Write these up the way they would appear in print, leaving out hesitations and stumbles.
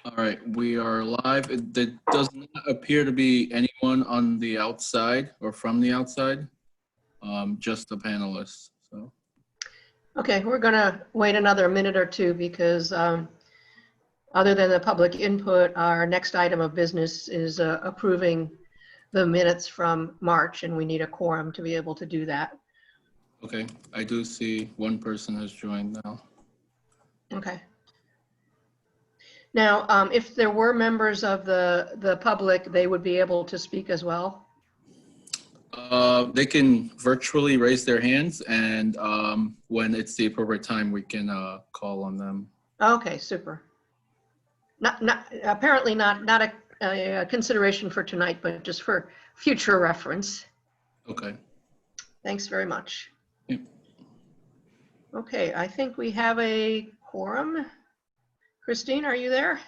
All right, we are live. There does not appear to be anyone on the outside or from the outside, just the panelists. So, Okay, we're going to wait another minute or two because other than the public input, our next item of business is approving the minutes from March, and we need a quorum to be able to do that. okay, I do see one person has joined now. Okay. Now, if there were members of the public, they would be able to speak as well. They can virtually raise their hands, and when it's the appropriate time, we can call on them. Okay, super. Apparently not a consideration for tonight, but just for future reference. Okay. Thanks very much. Yep. Okay, I think we have a quorum. Christine, are you there?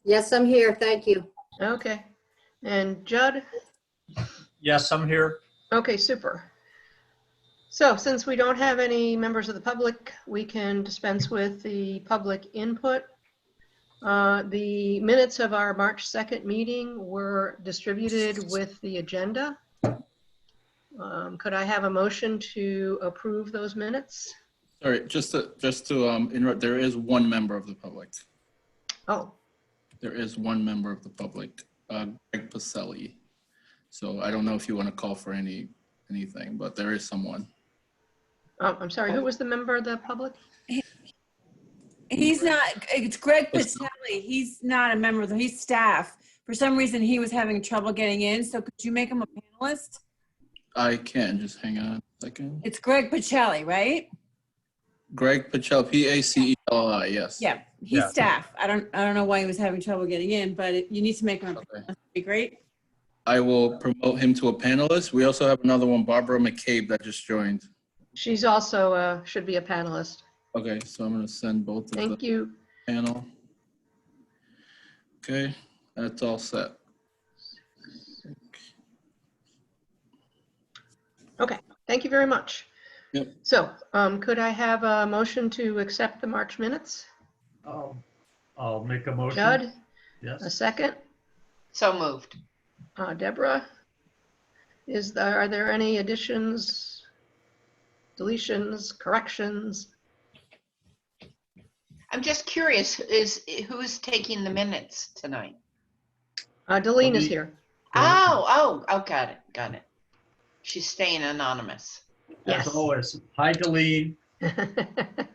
Yes, I'm here. Thank you. Okay. And Judd? Yes, I'm here. Okay, super. So since we don't have any members of the public, we can dispense with the public input. The minutes of our March 2nd meeting were distributed with the agenda. Could I have a motion to approve those minutes? Sorry, just to interrupt, there is one member of the public. Oh, There is one member of the public, Greg Pacelli. So I don't know if you want to call for anything, but there is someone. I'm sorry, who was the member of the public? He's not, it's Greg Pacelli. He's not a member of the, he's staff. For some reason, he was having trouble getting in. So could you make him a panelist? I can, just hang on a second. It's Greg Pacelli, right? Greg Pacelli, P-A-C-E-L-I, yes. Yeah, he's Yeah. staff. I don't know why he was having trouble getting in, but you need to make him a panelist. That'd be great. I will promote him to a panelist. We also have another one, Barbara McCabe, that just joined. She's also, should be a panelist. Okay, so I'm going to send both of Thank the you. panel. Okay, that's all set. Okay, thank you very much. Yep. So could I have a motion to accept the March minutes? I'll make a motion. Judd, a Yes. second? So moved. Deborah, are there any additions, deletions, corrections? I'm just curious, who's taking the minutes tonight? Delene is here. Oh, got it. She's staying anonymous. Yes. As always. Hi, Delene. Hello,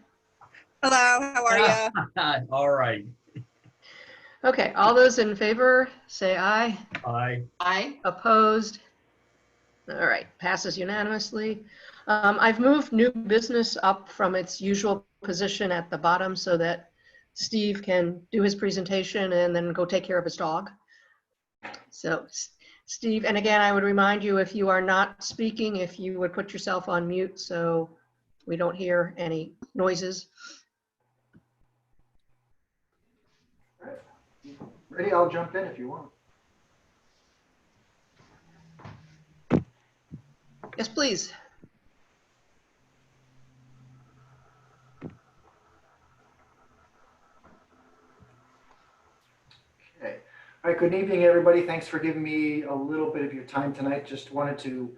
how are you? All right. Okay, all those in favor, say aye. Hi. Aye. Opposed? All right, passes unanimously. I've moved new business up from its usual position at the bottom so that Steve can do his presentation and then go take care of his dog. So Steve, and again, I would remind you, if you are not speaking, if you would put yourself on mute so we don't hear any noises. Ready? I'll jump in if you want. Yes, please. Okay. All right, good evening, everybody. Thanks for giving me a little bit of your time tonight. Just wanted to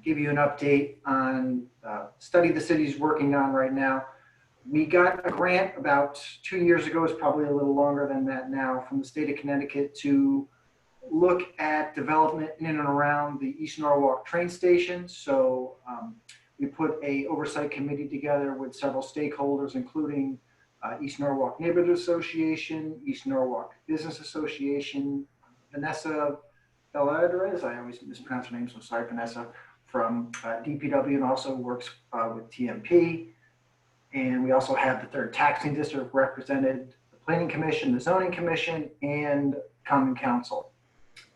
give you an update on study the city's working on right now. We got a grant about 2 years ago, it's probably a little longer than that now, from the state of Connecticut to look at development in and around the East Norwalk train station. So we put a oversight committee together with several stakeholders, including East Norwalk Neighborhood Association, East Norwalk Business Association, Vanessa Beladrez, I always mispronounce her name, so sorry, Vanessa, from DPW, and also works with TMP. And we also have the third taxing district represented, the Planning Commission, the Zoning Commission, and Common Council.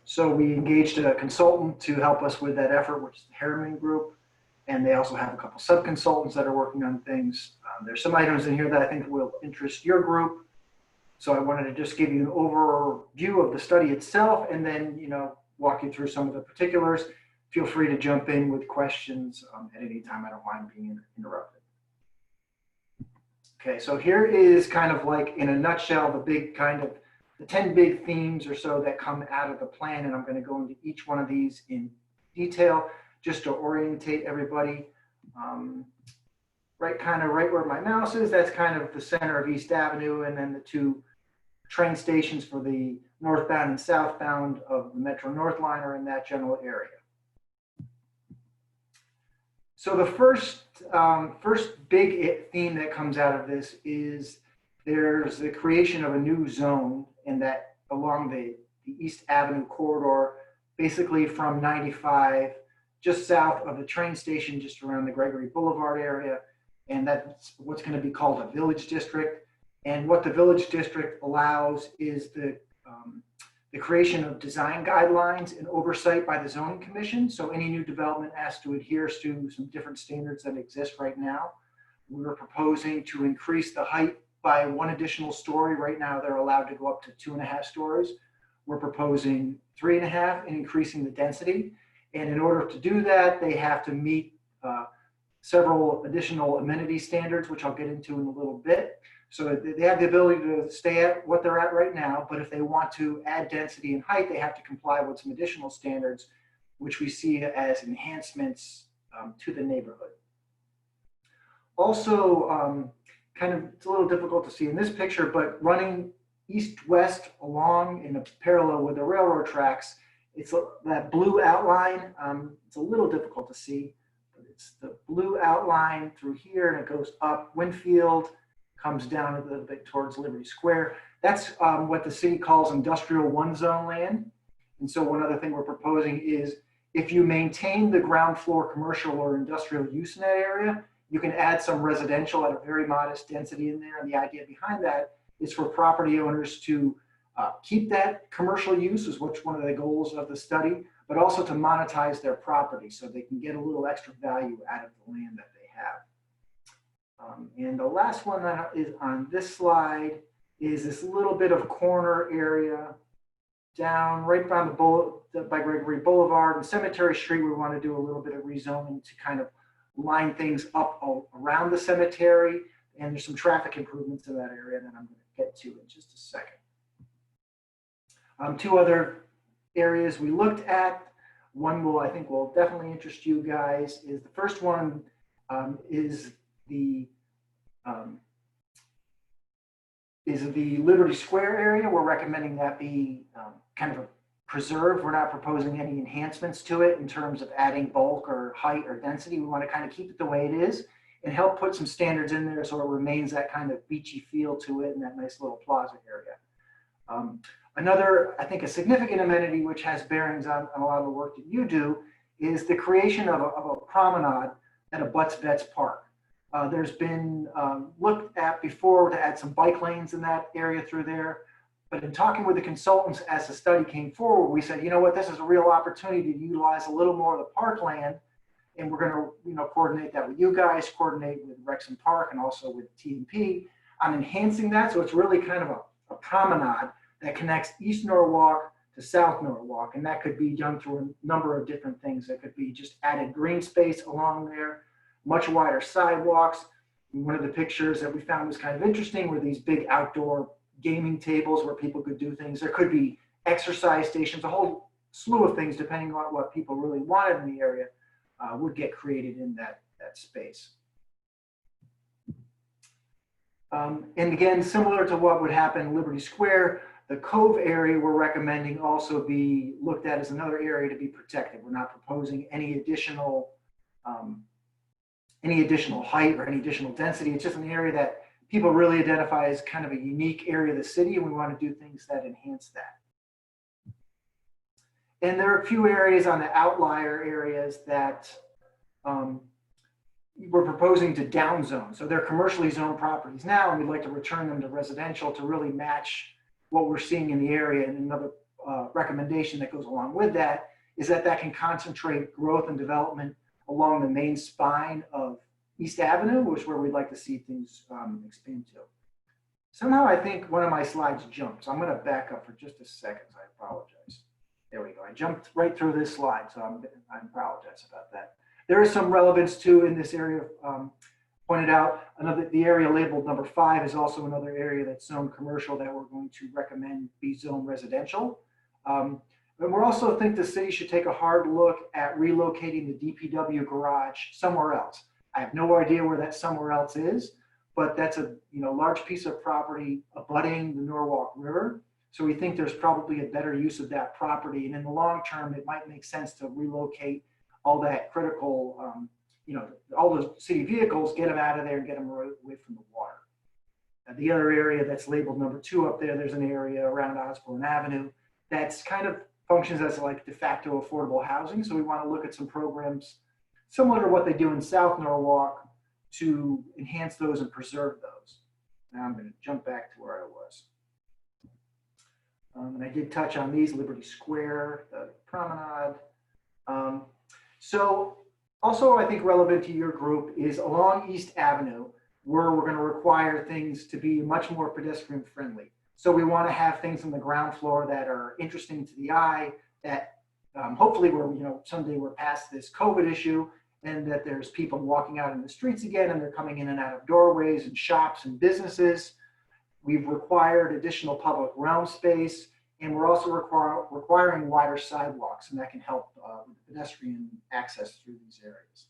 So we engaged a consultant to help us with that effort, which is the Harriman Group. And they also have a couple sub-consultants that are working on things. There's some items in here that I think will interest your group. So I wanted to just give you an overview of the study itself and then, walk you through some of the particulars. Feel free to jump in with questions at any time. I don't mind being interrupted. Okay, so here is kind of like, in a nutshell, the 10 big themes or so that come out of the plan, and I'm going to go into each one of these in detail just to orientate everybody. Right where my mouse is, that's kind of the center of East Avenue, and then the two train stations for the northbound and southbound of the Metro North line are in that general area. So the first big theme that comes out of this is there's the creation of a new zone in that along the East Avenue corridor, basically from 95, just south of the train station, just around the Gregory Boulevard area. And that's what's going to be called a village district. And what the village district allows is the creation of design guidelines and oversight by the zoning commission. So any new development has to adhere to some different standards that exist right now. We're proposing to increase the height by 1 additional story. Right now, they're allowed to go up to 2.5 stories. We're proposing 3.5 and increasing the density. And in order to do that, they have to meet several additional amenity standards, which I'll get into in a little bit. So they have the ability to stay at what they're at right now, but if they want to add density and height, they have to comply with some additional standards, which we see as enhancements to the neighborhood. Also, it's a little difficult to see in this picture, but running east-west along in a parallel with the railroad tracks, it's that blue outline. It's a little difficult to see, but it's the blue outline through here, and it goes up Winfield, comes down a little bit towards Liberty Square. That's what the city calls industrial one-zone land. And so one other thing we're proposing is if you maintain the ground floor commercial or industrial use in that area, you can add some residential at a very modest density in there. And the idea behind that is for property owners to keep that commercial use, is one of the goals of the study, but also to monetize their property so they can get a little extra value out of the land that they have. And the last one that is on this slide is this little bit of corner area down right by Gregory Boulevard and Cemetery Street. We want to do a little bit of rezoning to kind of line things up around the cemetery. And there's some traffic improvements in that area that I'm going to get to in just a second. Two other areas we looked at. One I think will definitely interest you guys is the first one is the Liberty Square area. We're recommending that be kind of preserved. We're not proposing any enhancements to it in terms of adding bulk or height or density. We want to kind of keep it the way it is and help put some standards in there so it remains that kind of beachy feel to it and that nice little plaza area. Another, I think, a significant amenity which has bearings on a lot of the work that you do is the creation of a promenade that abuts Vets Park. There's been looked at before to add some bike lanes in that area through there. But in talking with the consultants as the study came forward, we said, you know what, this is a real opportunity to utilize a little more of the parkland. And we're going to coordinate that with you guys, coordinate with Rexham Park and also with TNP on enhancing that. So it's really kind of a promenade that connects East Norwalk to South Norwalk. And that could be done through a number of different things. That could be just added green space along there, much wider sidewalks. And one of the pictures that we found was kind of interesting were these big outdoor gaming tables where people could do things. There could be exercise stations, a whole slew of things depending on what people really wanted in the area would get created in that space. And again, similar to what would happen in Liberty Square, the Cove area we're recommending also be looked at as another area to be protected. We're not proposing any additional height or any additional density. It's just an area that people really identify as kind of a unique area of the city, and we want to do things that enhance that. And there are a few areas on the outlier areas that we're proposing to downzone. So they're commercially zoned properties now, and we'd like to return them to residential to really match what we're seeing in the area. And another recommendation that goes along with that is that can concentrate growth and development along the main spine of East Avenue, which is where we'd like to see things expand to. Somehow I think one of my slides jumped, so I'm going to back up for just a second. I apologize. There we go. I jumped right through this slide, so I apologize about that. There is some relevance too in this area. One pointed out, the area labeled number 5 is also another area that's zoned commercial that we're going to recommend be zoned residential. And we also think the city should take a hard look at relocating the DPW garage somewhere else. I have no idea where that somewhere else is, but that's a large piece of property abutting the Norwalk River. So we think there's probably a better use of that property. And in the long term, it might make sense to relocate all that critical, all the city vehicles, get them out of there and get them away from the water. The other area that's labeled number 2 up there, there's an area around Osborne Avenue that's kind of functions as like de facto affordable housing. So we want to look at some programs similar to what they do in South Norwalk to enhance those and preserve those. Now I'm going to jump back to where I was. And I did touch on these, Liberty Square, the Promenade. So also I think relevant to your group is along East Avenue, where we're going to require things to be much more pedestrian friendly. So we want to have things on the ground floor that are interesting to the eye, that hopefully someday we're past this COVID issue, and that there's people walking out in the streets again, and they're coming in and out of doorways and shops and businesses. We've required additional public realm space, and we're also requiring wider sidewalks, and that can help with pedestrian access through these areas.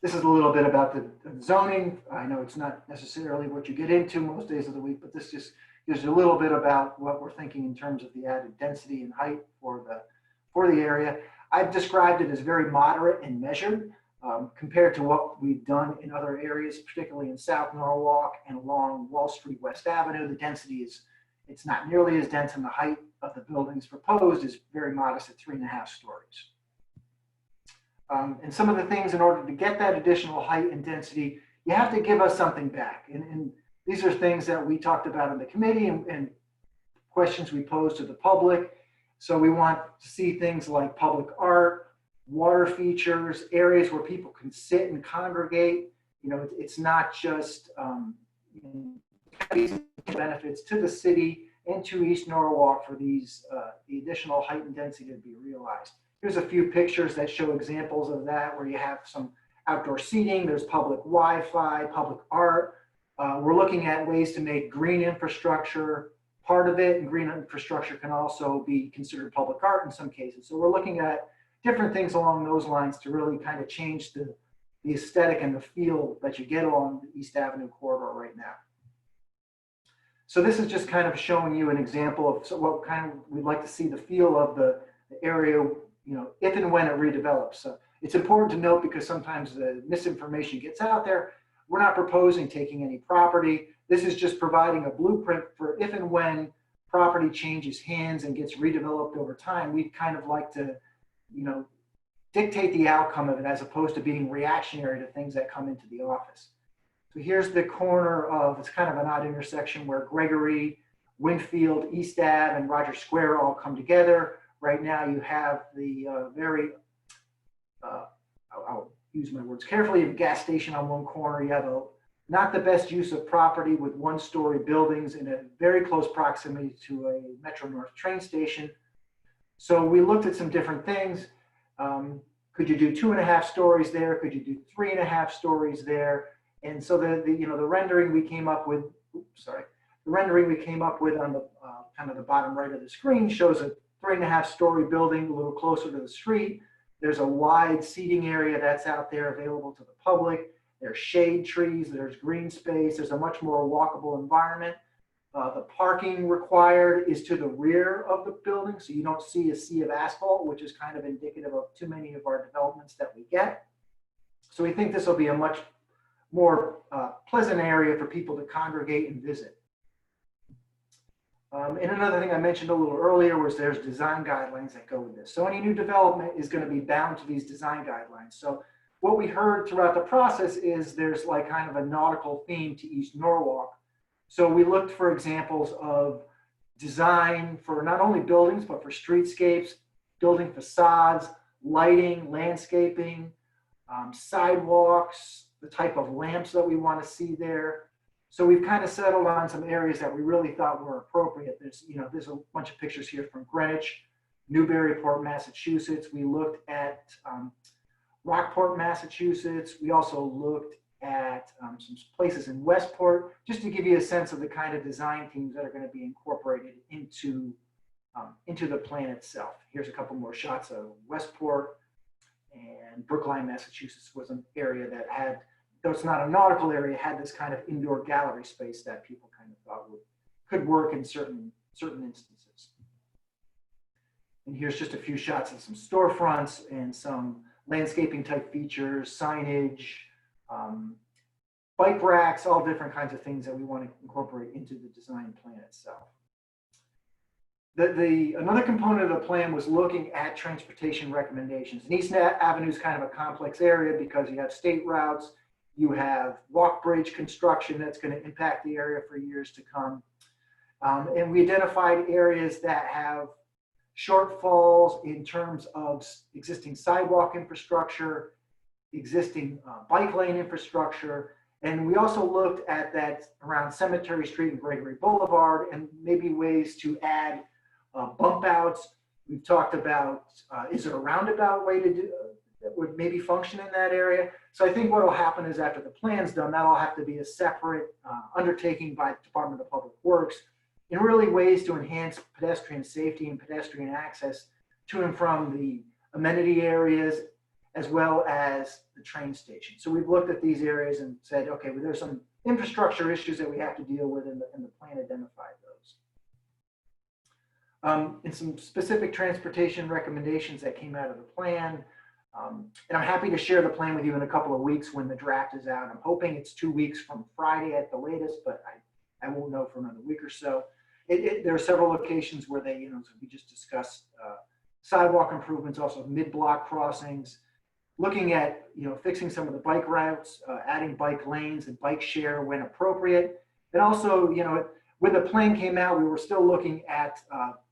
This is a little bit about the zoning. I know it's not necessarily what you get into most days of the week, but this just gives you a little bit about what we're thinking in terms of the added density and height for the area. I've described it as very moderate and measured compared to what we've done in other areas, particularly in South Norwalk and along Wall Street, West Avenue. The density it's not nearly as dense, and the height of the buildings proposed is very modest at 3.5 stories. And some of the things, in order to get that additional height and density, you have to give us something back. And these are things that we talked about in the committee and questions we posed to the public. So we want to see things like public art, water features, areas where people can sit and congregate. It's not just benefits to the city and to East Norwalk for these the additional height and density to be realized. Here's a few pictures that show examples of that, where you have some outdoor seating, there's public Wi-Fi, public art. We're looking at ways to make green infrastructure part of it, and green infrastructure can also be considered public art in some cases. So we're looking at different things along those lines to really kind of change the aesthetic and the feel that you get along the East Avenue corridor right now. So this is just kind of showing you an example of what kind of we'd like to see the feel of the area, if and when it redevelops. So it's important to note, because sometimes the misinformation gets out there. We're not proposing taking any property. This is just providing a blueprint for if and when property changes hands and gets redeveloped over time. We'd kind of like to, dictate the outcome of it, as opposed to being reactionary to things that come into the office. So here's the corner of, it's kind of an odd intersection where Gregory, Winfield, East Ave, and Rogers Square all come together. Right now you have the I'll use my words carefully, a gas station on one corner. You have not the best use of property with one-story buildings in a very close proximity to a Metro North train station. So we looked at some different things. Could you do 2.5 stories there? Could you do 3.5 stories there? And so the rendering we came up with, the rendering we came up with on the kind of the bottom right of the screen shows a 3.5 story building a little closer to the street. There's a wide seating area that's out there available to the public. There's shade trees, there's green space, there's a much more walkable environment. The parking required is to the rear of the building, so you don't see a sea of asphalt, which is kind of indicative of too many of our developments that we get. So we think this will be a much more pleasant area for people to congregate and visit. And another thing I mentioned a little earlier was there's design guidelines that go with this. So any new development is going to be bound to these design guidelines. So what we heard throughout the process is there's like kind of a nautical theme to East Norwalk. So we looked for examples of design for not only buildings, but for streetscapes, building facades, lighting, landscaping, sidewalks, the type of lamps that we want to see there. So we've kind of settled on some areas that we really thought were appropriate. There's a bunch of pictures here from Greenwich, Newburyport, Massachusetts. We looked at Rockport, Massachusetts. We also looked at some places in Westport, just to give you a sense of the kind of design themes that are going to be incorporated into the plan itself. Here's a couple more shots of Westport, and Brookline, Massachusetts was an area that had, though it's not a nautical area, had this kind of indoor gallery space that people kind of thought could work in certain instances. And here's just a few shots of some storefronts and some landscaping type features, signage, bike racks, all different kinds of things that we want to incorporate into the design plan itself. Another component of the plan was looking at transportation recommendations. And East Avenue is kind of a complex area because you have state routes, you have walk bridge construction that's going to impact the area for years to come. And we identified areas that have shortfalls in terms of existing sidewalk infrastructure, existing bike lane infrastructure. And we also looked at that around Cemetery Street and Gregory Boulevard and maybe ways to add bump outs. We've talked about, is there a roundabout way to do that would maybe function in that area? So I think what will happen is after the plan's done, that'll have to be a separate undertaking by the Department of Public Works in really ways to enhance pedestrian safety and pedestrian access to and from the amenity areas as well as the train station. So we've looked at these areas and said, okay, well, there's some infrastructure issues that we have to deal with, and the plan identified those. And some specific transportation recommendations that came out of the plan. And I'm happy to share the plan with you in a couple of weeks when the draft is out. I'm hoping it's 2 weeks from Friday at the latest, but I won't know for another week or so. There are several locations where they, so we just discussed sidewalk improvements, also mid-block crossings, looking at, fixing some of the bike routes, adding bike lanes and bike share when appropriate. And also, when the plan came out, we were still looking at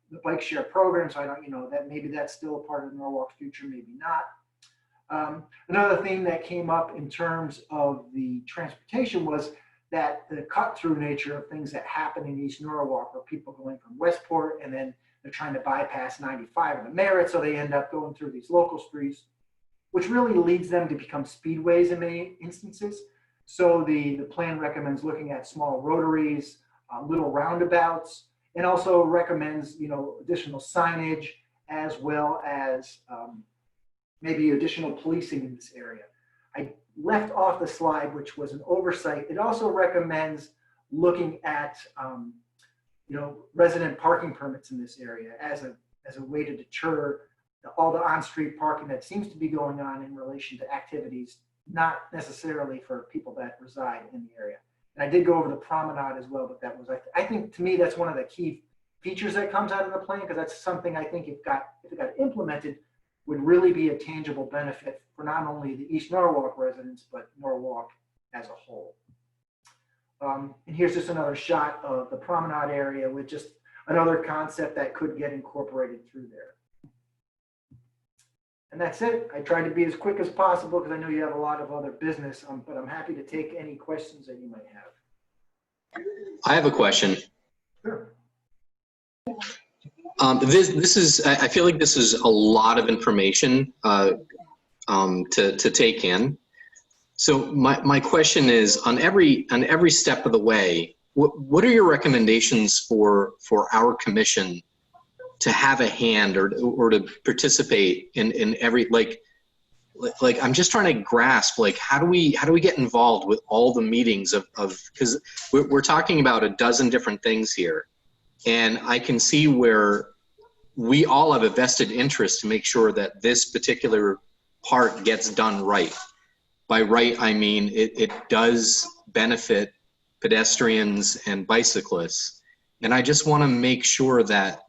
the bike share program. So I don't, that maybe that's still a part of Norwalk's future, maybe not. Another thing that came up in terms of the transportation was that the cut-through nature of things that happen in East Norwalk, where people going from Westport and then they're trying to bypass 95 or the Merritt, so they end up going through these local streets, which really leads them to become speedways in many instances. So the plan recommends looking at small rotaries, little roundabouts, and also recommends, additional signage as well as maybe additional policing in this area. I left off the slide, which was an oversight. It also recommends looking at, resident parking permits in this area as a way to deter all the on-street parking that seems to be going on in relation to activities, not necessarily for people that reside in the area. And I did go over the promenade as well, but that was, I think to me, that's one of the key features that comes out of the plan, because that's something I think if it got implemented, would really be a tangible benefit for not only the East Norwalk residents, but Norwalk as a whole. And here's just another shot of the promenade area with just another concept that could get incorporated through there. And that's it. I tried to be as quick as possible because I know you have a lot of other business, but I'm happy to take any questions that you might have. I have a question. Sure. This is, I feel like this is a lot of information to take in. So my question is, on every step of the way, what are your recommendations for our commission to have a hand or to participate in every, like I'm just trying to grasp, like, how do we get involved with all the meetings of because we're talking about a dozen different things here. And I can see where we all have a vested interest to make sure that this particular part gets done right. By right, I mean it does benefit pedestrians and bicyclists. And I just want to make sure that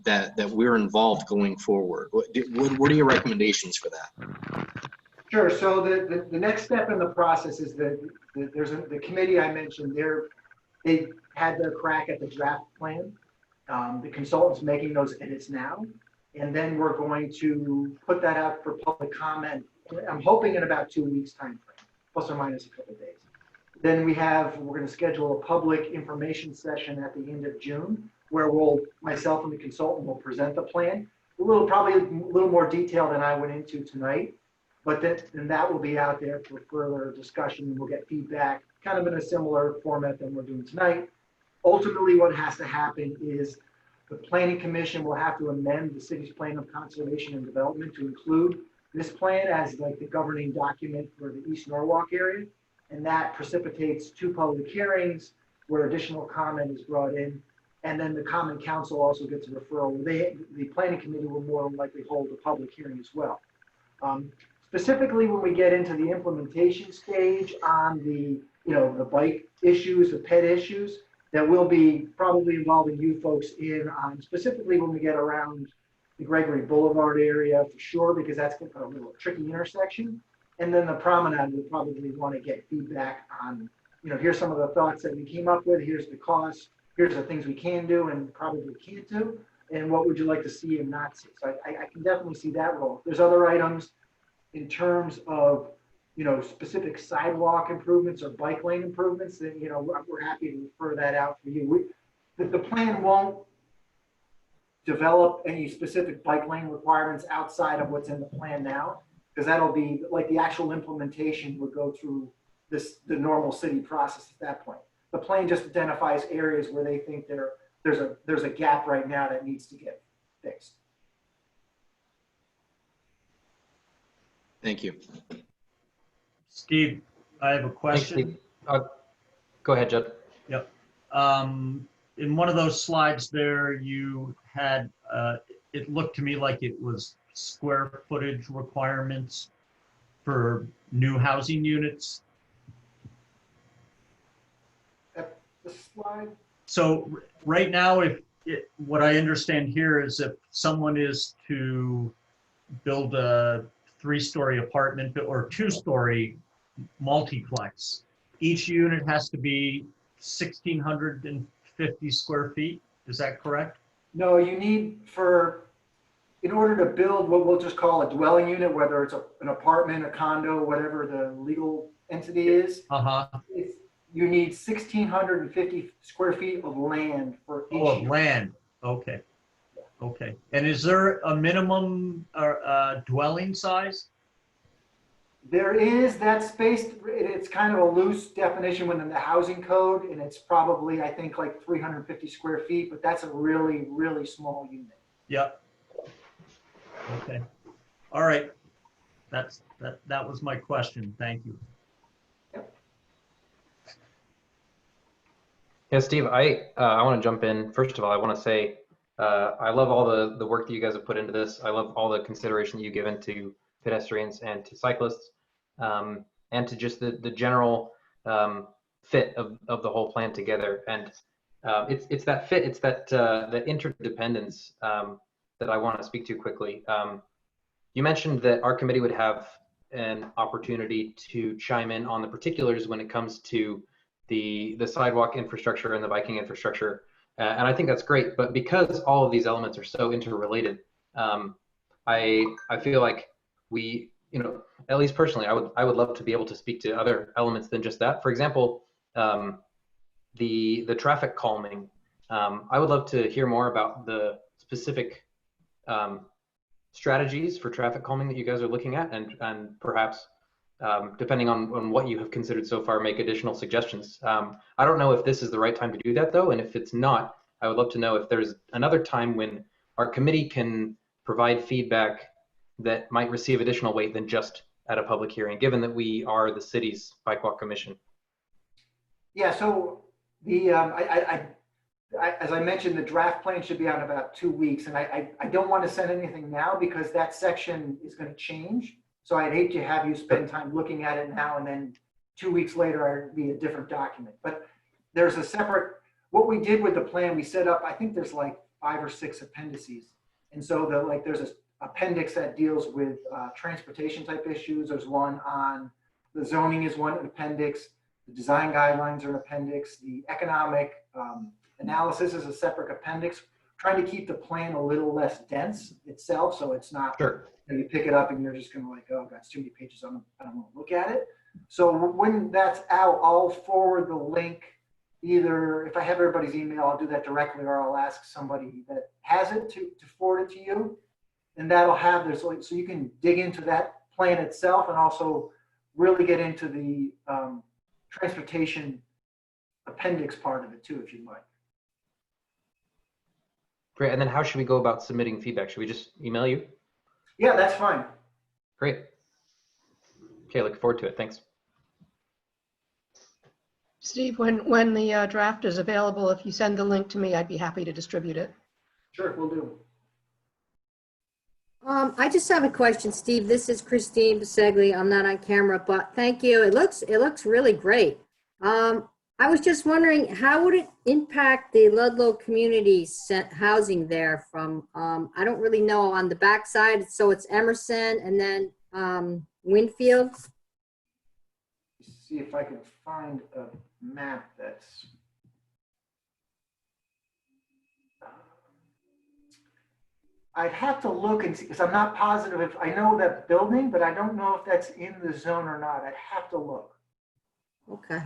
we're involved going forward. What are your recommendations for that? Sure. So the next step in the process is that there's the committee I mentioned. They had their crack at the draft plan. The consultant's making those edits now, and then we're going to put that out for public comment. I'm hoping in about 2 weeks time frame, plus or minus a couple of days. Then we're going to schedule a public information session at the end of June, where myself and the consultant will present the plan. Probably a little more detail than I went into tonight. But then that will be out there for further discussion. We'll get feedback, kind of in a similar format than we're doing tonight. Ultimately, what has to happen is the Planning Commission will have to amend the city's plan of conservation and development to include this plan as like the governing document for the East Norwalk area. And that precipitates 2 public hearings where additional comment is brought in. And then the Common Council also gets a referral. The Planning Committee will more than likely hold a public hearing as well. Specifically, when we get into the implementation stage on the, the bike issues, the pet issues, that will be probably involving you folks in on, specifically when we get around the Gregory Boulevard area for sure, because that's a little tricky intersection. And then the promenade will probably want to get feedback on, here's some of the thoughts that we came up with, here's the cost, here's the things we can do and probably can't do, and what would you like to see and not see. So I can definitely see that role. There's other items in terms of, specific sidewalk improvements or bike lane improvements that, we're happy to refer that out for you. The plan won't develop any specific bike lane requirements outside of what's in the plan now, because that'll be like the actual implementation would go through the normal city process at that point. The plan just identifies areas where they think there's a gap right now that needs to get fixed. Thank you. Steve, I have a question. Go ahead, Judd. Yep. In one of those slides there, you had, it looked to me like it was square footage requirements for new housing units. The slide. So right now, what I understand here is if someone is to build a 3-story apartment or 2-story multiplex, each unit has to be 1,650 square feet. Is that correct? No, you need in order to build what we'll just call a dwelling unit, whether it's an apartment, a condo, whatever the legal entity is, you need 1,650 square feet of land for each Oh, unit. land. Okay. Okay. And is there a minimum dwelling size? There is that space. It's kind of a loose definition within the housing code, and it's probably, I think, like 350 square feet, but that's a really, really small unit. Yep. Okay. All right. That was my question. Thank you. Yeah, Steve, I want to jump in. First of all, I want to say I love all the work that you guys have put into this. I love all the consideration that you've given to pedestrians and to cyclists, and to just the general fit of the whole plan together. And it's that fit, it's that the interdependence that I want to speak to quickly. You mentioned that our committee would have an opportunity to chime in on the particulars when it comes to the sidewalk infrastructure and the biking infrastructure. And I think that's great, but because all of these elements are so interrelated, I feel like we, at least personally, I would love to be able to speak to other elements than just that. For example, the traffic calming. I would love to hear more about the specific strategies for traffic calming that you guys are looking at, and perhaps depending on what you have considered so far, make additional suggestions. I don't know if this is the right time to do that though, and if it's not, I would love to know if there's another time when our committee can provide feedback that might receive additional weight than just at a public hearing, given that we are the city's Bike Walk Commission. Yeah, so the as I mentioned, the draft plan should be out in about 2 weeks, and I don't want to send anything now because that section is going to change. So I'd hate to have you spend time looking at it now and then 2 weeks later it'd be a different document. But there's a separate, what we did with the plan, we set up, I think there's like 5 or 6 appendices. And so there's an appendix that deals with transportation type issues. There's one on the zoning is one appendix. The design guidelines are an appendix. The economic analysis is a separate appendix, trying to keep the plan a little less dense itself. So it's not, you pick it up and you're just going to like, oh, that's too many pages. I don't want to look at it. So when that's out, I'll forward the link. Either if I have everybody's email, I'll do that directly, or I'll ask somebody that has it to forward it to you. And that'll have this, so you can dig into that plan itself and also really get into the transportation appendix part of it too, if you'd like. Great. And then how should we go about submitting feedback? Should we just email you? Yeah, that's fine. Great. Okay, looking forward to it. Thanks. Steve, when the draft is available, if you send the link to me, I'd be happy to distribute it. Sure, we'll do. I just have a question, Steve. This is Christine Bisegli. I'm not on camera, but thank you. It looks really great. I was just wondering, how would it impact the Ludlow community housing there from, I don't really know on the backside. So it's Emerson and then Winfield. See if I can find a map that's. I'd have to look and see, because I'm not positive if I know that building, but I don't know if that's in the zone or not. I'd have to look. Okay.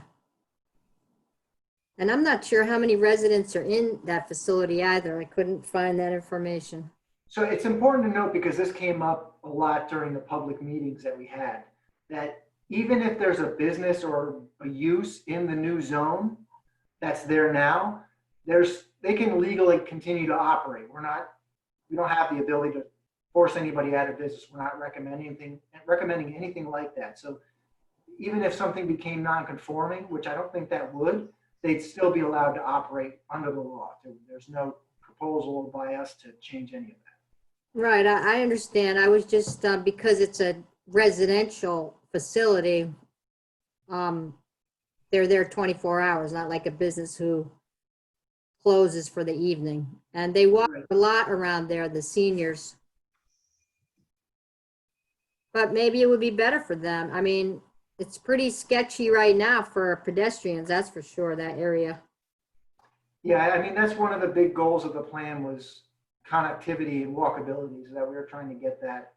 And I'm not sure how many residents are in that facility either. I couldn't find that information. So it's important to note, because this came up a lot during the public meetings that we had, that even if there's a business or a use in the new zone that's there now, they can legally continue to operate. We don't have the ability to force anybody out of business. We're not recommending anything like that. So even if something became non-conforming, which I don't think that would, they'd still be allowed to operate under the law. There's no proposal by us to change any of that. Right, I understand. I was just, because it's a residential facility, they're there 24 hours, not like a business who closes for the evening. And they walk a lot around there, the seniors. But maybe it would be better for them. I mean, it's pretty sketchy right now for pedestrians, that's for sure, that area. Yeah, I mean, that's one of the big goals of the plan was connectivity and walkability, so that we were trying to get that.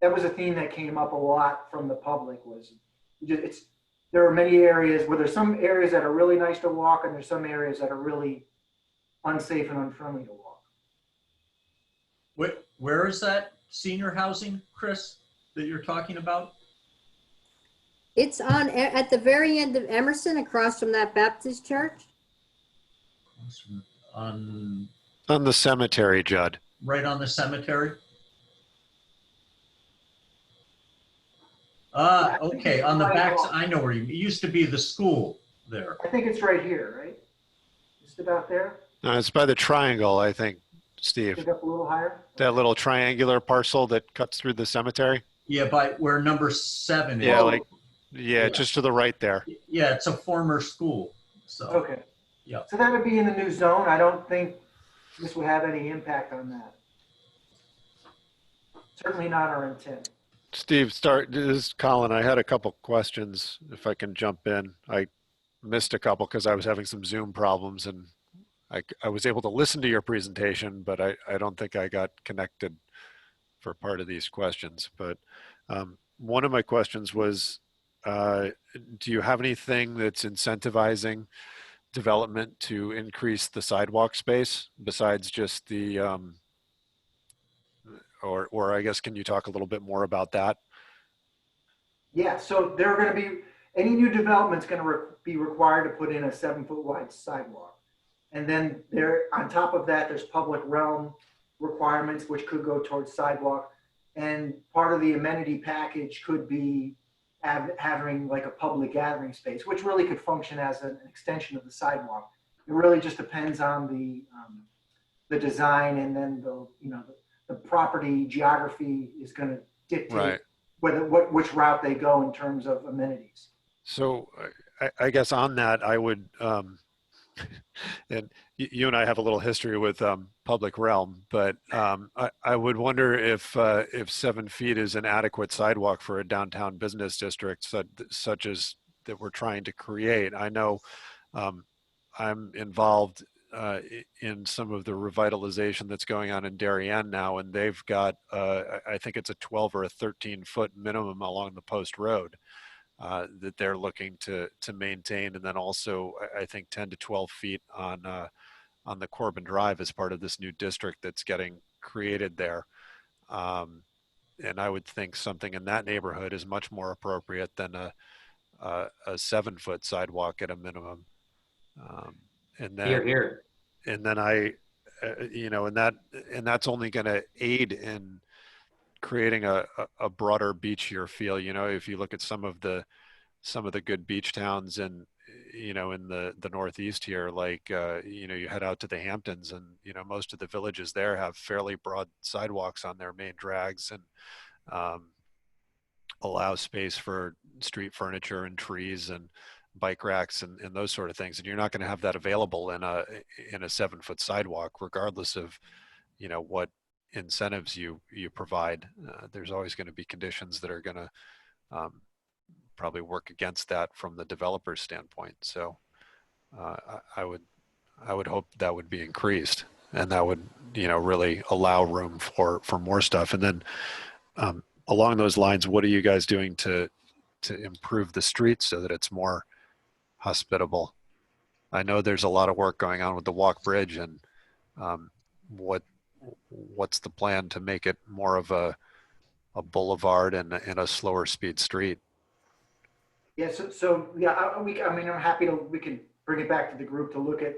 That was a theme that came up a lot from the public was there are many areas where there's some areas that are really nice to walk and there's some areas that are really unsafe and unfriendly to walk. Where is that senior housing, Chris, that you're talking about? It's at the very end of Emerson, across from that Baptist church. On the cemetery, Judd. Right on the cemetery? Okay, on the back, I know where it used to be the school there. I think it's right here, right? Just about there? No, it's by the triangle, I think, Steve. Is up a little higher? That little triangular parcel that cuts through the cemetery? Yeah, by where number 7 is. Yeah, yeah, just to the right there. Yeah, it's a former school. So okay. Yeah. So that would be in the new zone. I don't think this would have any impact on that. Certainly not our intent. Steve, this is Colin. I had a couple questions, if I can jump in. I missed a couple because I was having some Zoom problems, and I was able to listen to your presentation, but I don't think I got connected for part of these questions. But one of my questions was, do you have anything that's incentivizing development to increase the sidewalk space besides just the, or I guess, can you talk a little bit more about that? Yeah, so there are going to be, any new development's going to be required to put in a 7-foot wide sidewalk. And then on top of that, there's public realm requirements, which could go towards sidewalk. And part of the amenity package could be having like a public gathering space, which really could function as an extension of the sidewalk. It really just depends on the design, and then the property geography is going to dictate which route they go in terms of amenities. So I guess on that, I would, and you and I have a little history with public realm, but I would wonder if 7 feet is an adequate sidewalk for a downtown business district such as that we're trying to create. I know I'm involved in some of the revitalization that's going on in Darien now, and they've got, I think it's a 12 or a 13-foot minimum along the post road that they're looking to maintain, and then also I think 10 to 12 feet on the Corbin Drive as part of this new district that's getting created there. I would think something in that neighborhood is much more appropriate than a 7-foot sidewalk at a minimum. And Here, then, here. and then and that's only going to aid in creating a broader beachier feel. You know, if you look at some of the good beach towns in the Northeast here, like you head out to the Hamptons, and most of the villages there have fairly broad sidewalks on their main drags, and allow space for street furniture and trees and bike racks and those sort of things. And you're not going to have that available in a 7-foot sidewalk, regardless of what incentives you provide. There's always going to be conditions that are going to probably work against that from the developer's standpoint. So I would hope that would be increased, and that would really allow room for more stuff. And then along those lines, what are you guys doing to improve the streets so that it's more hospitable? I know there's a lot of work going on with the walk bridge, and what's the plan to make it more of a boulevard and a slower speed street? Yeah, so yeah, I'm happy we can bring it back to the group to look at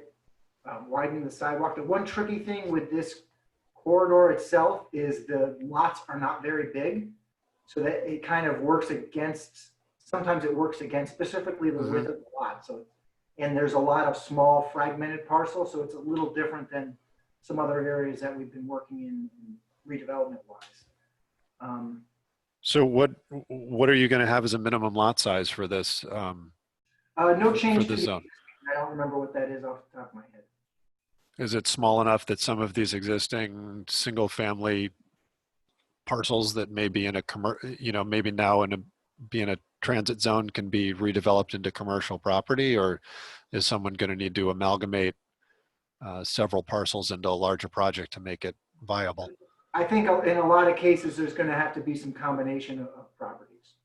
widening the sidewalk. The one tricky thing with this corridor itself is the lots are not very big, so that it kind of works against, sometimes it works against specifically the width of the lot. So, and there's a lot of small fragmented parcels, so it's a little different than some other areas that we've been working in redevelopment wise. So what are you going to have as a minimum lot size for this? No change for to the zone. I don't remember what that is off the top of my head. Is it small enough that some of these existing single family parcels that may be in a maybe now be in a transit zone can be redeveloped into commercial property, or is someone going to need to amalgamate several parcels into a larger project to make it viable? I think in a lot of cases, there's going to have to be some combination of properties.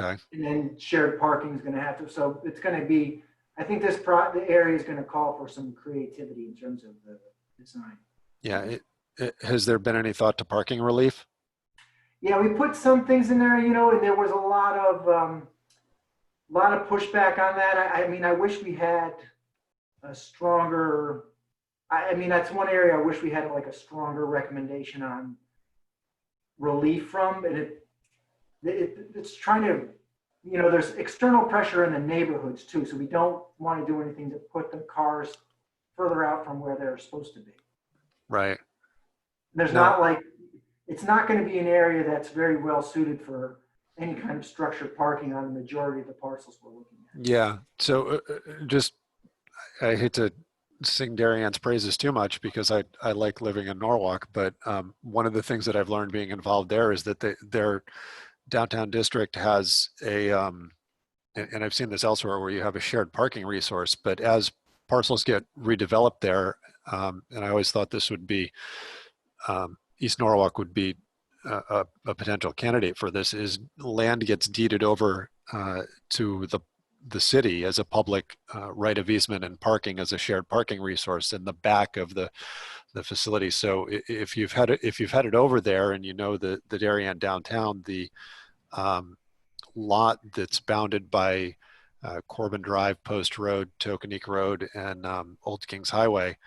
Okay. And then shared parking is going to have to, so it's going to be, I think the area is going to call for some creativity in terms of the design. Yeah. Has there been any thought to parking relief? Yeah, we put some things in there, and there was a lot of pushback on that. I mean, I wish we had a stronger, that's one area I wish we had like a stronger recommendation on relief from. And it's trying to, there's external pressure in the neighborhoods too. So we don't want to do anything to put the cars further out from where they're supposed to be. Right. There's not like, it's not going to be an area that's very well suited for any kind of structured parking on the majority of the parcels we're looking at. Yeah. So I hate to sing Darianne's praises too much because I like living in Norwalk, but one of the things that I've learned being involved there is that their downtown district has and I've seen this elsewhere where you have a shared parking resource, but as parcels get redeveloped there, and I always thought this would be, East Norwalk would be a potential candidate for this, is land gets deeded over to the city as a public right of easement, and parking as a shared parking resource in the back of the facility. So if you've headed over there and the Darien downtown, the lot that's bounded by Corbin Drive, Post Road, Tokenique Road, and Old Kings Highway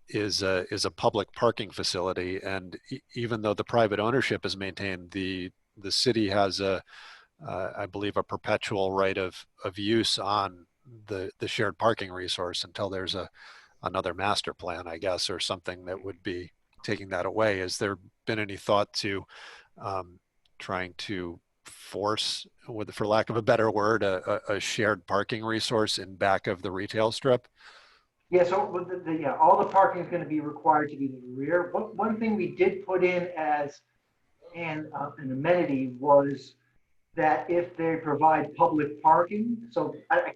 is a public parking facility. And even though the private ownership is maintained, the city has I believe a perpetual right of use on the shared parking resource until there's another master plan, I guess, or something that would be taking that away. Has there been any thought to trying to force, for lack of a better word, a shared parking resource in back of the retail strip? Yeah, so all the parking is going to be required to be the rear. One thing we did put in as an amenity was that if they provide public parking, so I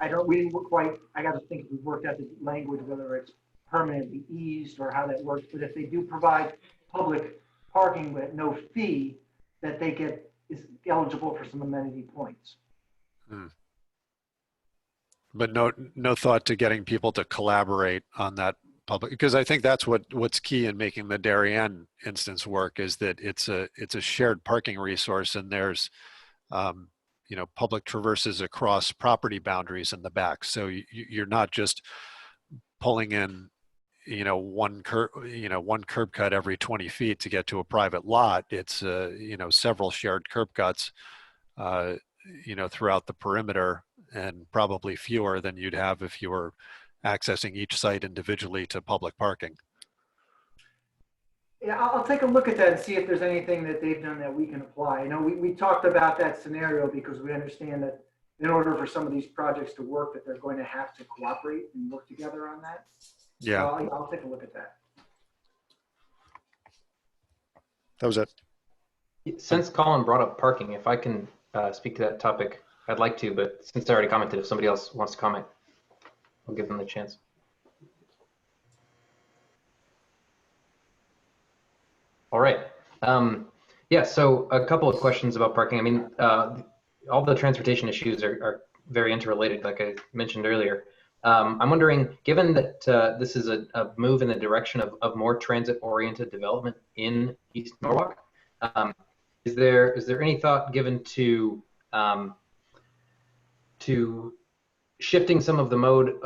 got to think if we worked out the language, whether it's permanently eased or how that works, but if they do provide public parking with no fee, that is eligible for some amenity points. But no thought to getting people to collaborate on that public, because I think that's what's key in making the Darien instance work, is that it's a shared parking resource, and there's public traverses across property boundaries in the back. So you're not just pulling in one curb cut every 20 feet to get to a private lot. It's several shared curb cuts throughout the perimeter, and probably fewer than you'd have if you were accessing each site individually to public parking. Yeah, I'll take a look at that and see if there's anything that they've done that we can apply. We talked about that scenario because we understand that in order for some of these projects to work, that they're going to have to cooperate and work together on that. Yeah. So I'll take a look at that. That was it. Since Colin brought up parking, if I can speak to that topic, I'd like to, but since I already commented, if somebody else wants to comment, I'll give them the chance. All right. Yeah, so a couple of questions about parking. I mean, all the transportation issues are very interrelated, like I mentioned earlier. I'm wondering, given that this is a move in the direction of more transit-oriented development in East Norwalk, is there any thought given to shifting some of the mode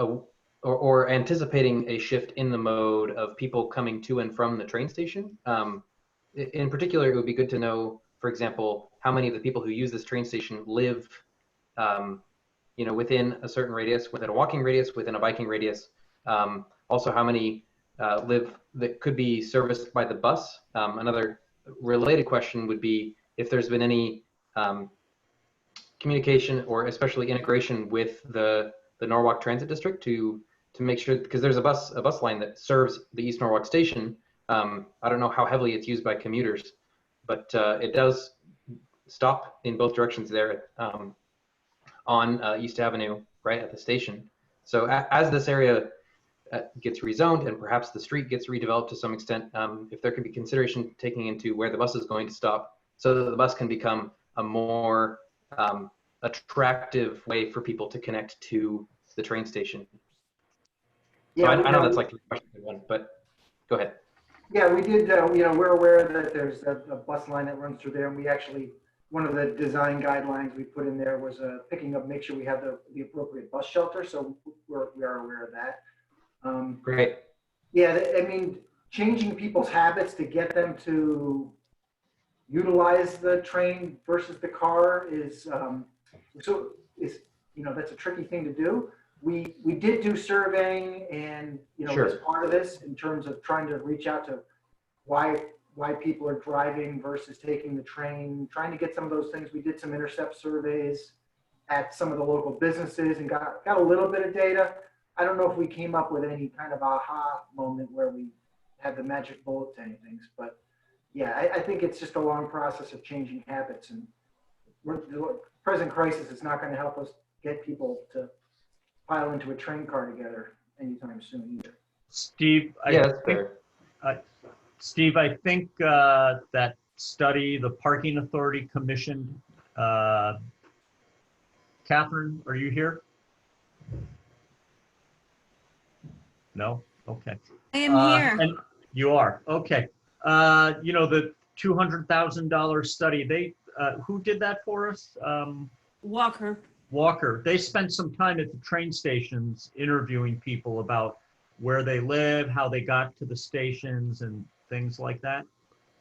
or anticipating a shift in the mode of people coming to and from the train station? In particular, it would be good to know, for example, how many of the people who use this train station live within a certain radius, within a walking radius, within a biking radius. Also, how many live that could be serviced by the bus. Another related question would be if there's been any communication or especially integration with the Norwalk Transit District to make sure, because there's a bus line that serves the East Norwalk station. I don't know how heavily it's used by commuters, but it does stop in both directions there on East Avenue, right at the station. So as this area gets rezoned and perhaps the street gets redeveloped to some extent, if there could be consideration taking into where the bus is going to stop so that the bus can become a more attractive way for people to connect to the train station. Yeah, so I know that's like a question one, but go ahead. Yeah, we did, we're aware that there's a bus line that runs through there, and we actually, one of the design guidelines we put in there was picking up, make sure we have the appropriate bus shelter, so we are aware of that. Great. Yeah, I mean, changing people's habits to get them to utilize the train versus the car is that's a tricky thing to do. We did do surveying, and Sure. as part of this, in terms of trying to reach out to why people are driving versus taking the train, trying to get some of those things. We did some intercept surveys at some of the local businesses and got a little bit of data. I don't know if we came up with any kind of aha moment where we had the magic bullet to anything, but yeah, I think it's just a long process of changing habits, and the present crisis is not going to help us get people to pile into a train car together anytime soon either. Steve, Steve, I think that study the Parking Authority commissioned. Catherine, are you here? No? Okay. I am here. And you are? Okay. The $200,000 study, who did that for us? Walker. They spent some time at the train stations interviewing people about where they live, how they got to the stations, and things like that.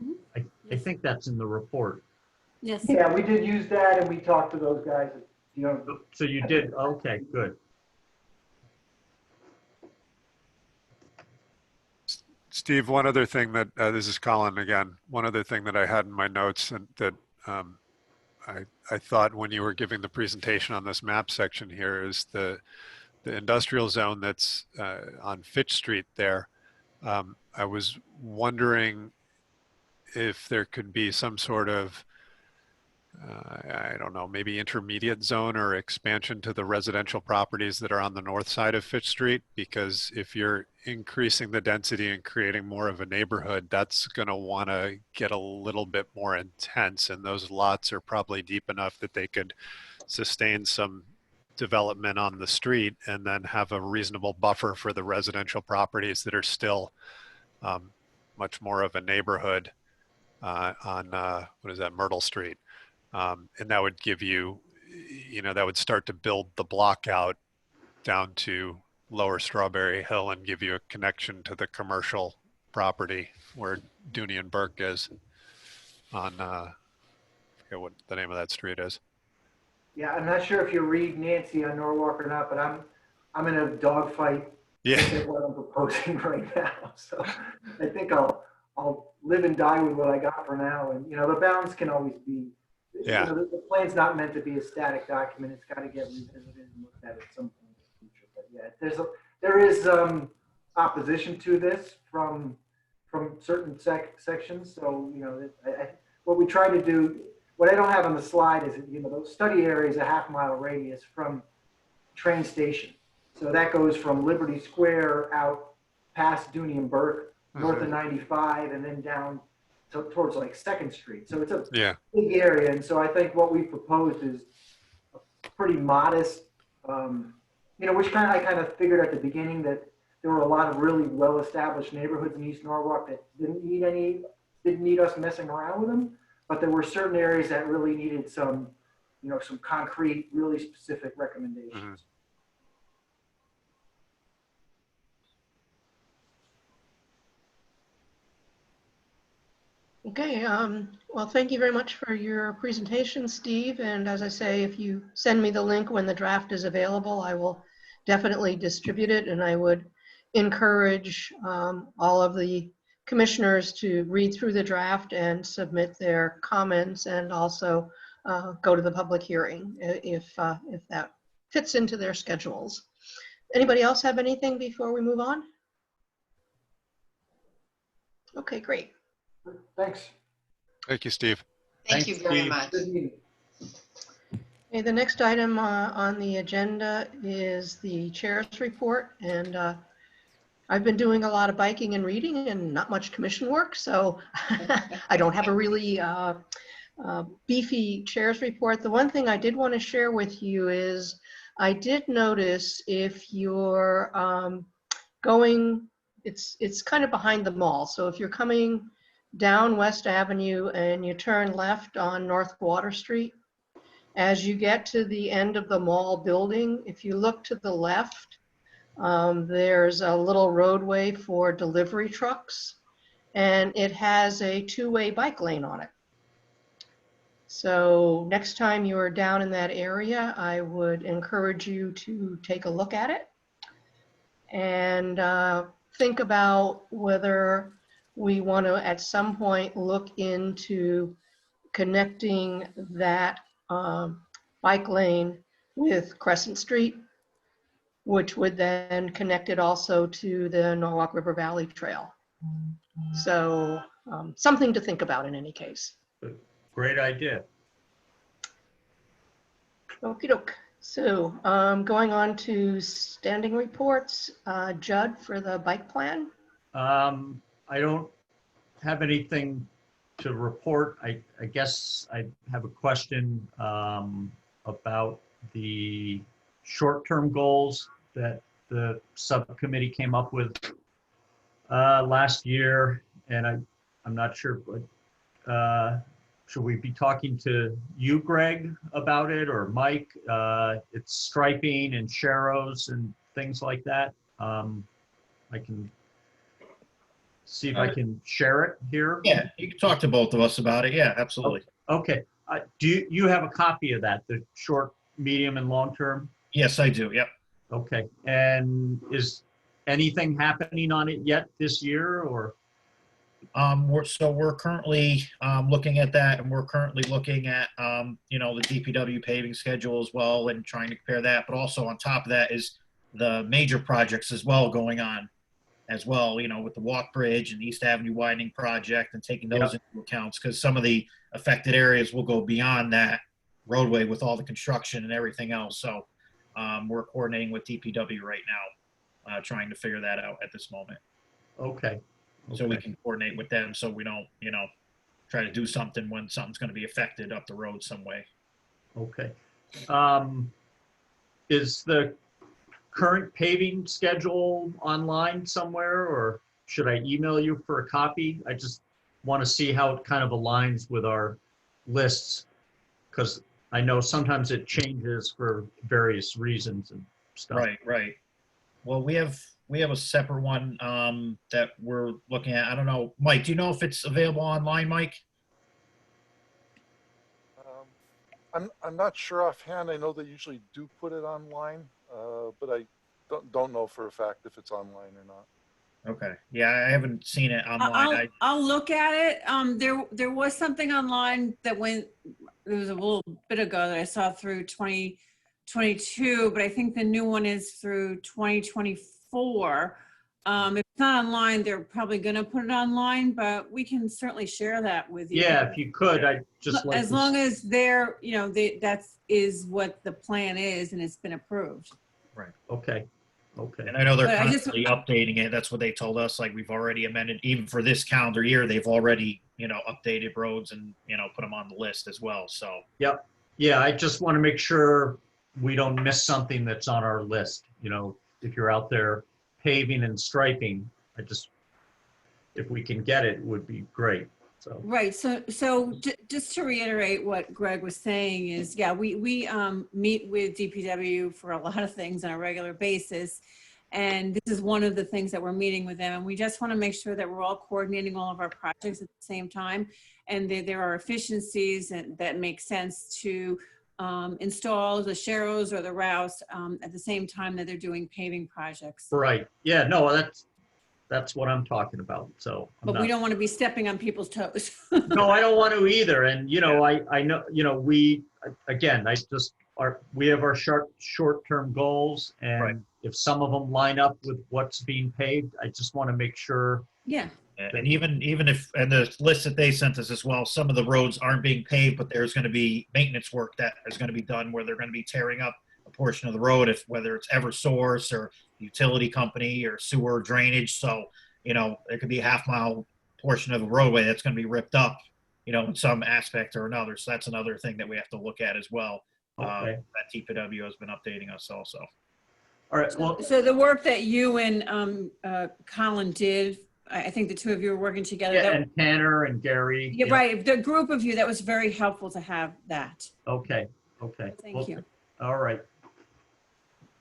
Mm-hmm. I think that's in the report. Yes. Yeah, we did use that, and we talked to those guys. So you did? Okay, good. Steve, one other thing that, this is Colin again, one other thing that I had in my notes and that I thought when you were giving the presentation on this map section here is the industrial zone that's on Fitch Street there. I was wondering if there could be some sort of, I don't know, maybe intermediate zone or expansion to the residential properties that are on the north side of Fitch Street, because if you're increasing the density and creating more of a neighborhood, that's going to want to get a little bit more intense, and those lots are probably deep enough that they could sustain some development on the street and then have a reasonable buffer for the residential properties that are still much more of a neighborhood on, what is that, Myrtle Street. And that would give you, that would start to build the block out down to Lower Strawberry Hill and give you a connection to the commercial property where Dooney and Burke is on, I forget what the name of that street is. Yeah, I'm not sure if you read Nancy on Norwalk or not, but I'm in a dogfight Yeah. with what I'm proposing right now. So I think I'll live and die with what I got for now. And the balance can always be. Yeah. The plan's not meant to be a static document. It's got to get revisited and looked at some point in the future. But yeah, there is opposition to this from certain sections. So what we try to do. What I don't have on the slide is, those study areas a half-mile radius from train station. So that goes from Liberty Square out past Dooney and Burke, north of 95, and then down towards like 2nd Street. So it's a big area. And so I think what we proposed is a pretty modest, which I kind of figured at the beginning that there were a lot of really well-established neighborhoods in East Norwalk that didn't need us messing around with them. But there were certain areas that really needed some concrete, really specific recommendations. Okay, well, thank you very much for your presentation, Steve. And as I say, if you send me the link when the draft is available, I will definitely distribute it. And I would encourage all of the commissioners to read through the draft and submit their comments, and also go to the public hearing if that fits into their schedules. Anybody else have anything before we move on? Okay, great. Thanks. Thank you, Steve. Thank you very Steve. much. Okay, the next item on the agenda is the chair's report, and I've been doing a lot of biking and reading and not much commission work, so I don't have a really beefy chair's report. The one thing I did want to share with you is I did notice if you're going, it's kind of behind the mall. So if you're coming down West Avenue and you turn left on North Water Street, as you get to the end of the mall building, if you look to the left, there's a little roadway for delivery trucks, and it has a two-way bike lane on it. So next time you are down in that area, I would encourage you to take a look at it and think about whether we want to at some point look into connecting that bike lane with Crescent Street, which would then connect it also to the Norwalk River Valley Trail. So something to think about in any case. Great idea. Okie doke. So going on to standing reports, Judd for the bike plan. I don't have anything to report. I guess I have a question about the short-term goals that the subcommittee came up with last year, and I'm not sure, but should we be talking to you, Greg, about it, or Mike? It's striping and sharrows and things like that. I can see if I can share it here. Yeah, you can talk to both of us about it. Yeah, absolutely. Okay. Do you have a copy of that, the short, medium, and long term? Yes, I do. Yep. Okay. And is anything happening on it yet this year, or? We're currently looking at that, and we're currently looking at the DPW paving schedule as well, and trying to compare that. But also on top of that is the major projects as well going on as well, with the Walk Bridge and East Avenue widening project, and taking those into account, because some of the affected areas will go beyond that roadway with all the construction and everything else. So we're coordinating with DPW right now, trying to figure that out at this moment. Okay. So we can coordinate with them, so we don't, try to do something when something's going to be affected up the road some way. Okay. is the current paving schedule online somewhere, or should I email you for a copy? I just want to see how it kind of aligns with our lists, because I know sometimes it changes for various reasons and stuff. Right, right. Well, we have a separate one that we're looking at. I don't know, Mike. Do you know if it's available online, Mike? I'm not sure offhand. I know they usually do put it online, but I don't know for a fact if it's online or not. Okay. Yeah, I haven't seen it online. I'll look at it. There was something online that went, it was a little bit ago that I saw through 2022, but I think the new one is through 2024. If it's not online, they're probably going to put it online, but we can certainly share that with you. Yeah, if you could, I just like as to long as they're, you know, that is what the plan is and it's been approved. Right. Okay. Okay. And I know they're But I just- constantly updating it. That's what they told us. Like, we've already amended, even for this calendar year, they've already, you know, updated roads and, you know, put them on the list as well. So. Yep. Yeah, I just want to make sure we don't miss something that's on our list. You know, if you're out there paving and striping, if we can get it, would be great. So. Right. So just to reiterate what Greg was saying is, yeah, we meet with DPW for a lot of things on a regular basis. And this is one of the things that we're meeting with them. And we just want to make sure that we're all coordinating all of our projects at the same time. And there are efficiencies that make sense to install the sharrows or the routes at the same time that they're doing paving projects. Right. Yeah, no, that's what I'm talking about. So. But we don't want to be stepping on people's toes. No, I don't want to either. And, you know, I know, you know, we have our short-term goals, and right. If some of them line up with what's being paved, I just want to make sure. Yeah. And even if, and the list that they sent us as well, some of the roads aren't being paved, but there's going to be maintenance work that is going to be done where they're going to be tearing up a portion of the road, whether it's Eversource or utility company or sewer drainage. So, you know, there could be a half-mile portion of the roadway that's going to be ripped up, you know, in some aspect or another. So that's another thing that we have to look at as well. Okay. That TPW has been updating us also. All right. Well, so the work that you and Colin did, I think the two of you were working together. Yeah, and Tanner and Gary. Yeah, right. The group of you, that was very helpful to have that. Okay. Okay. Thank you. All right.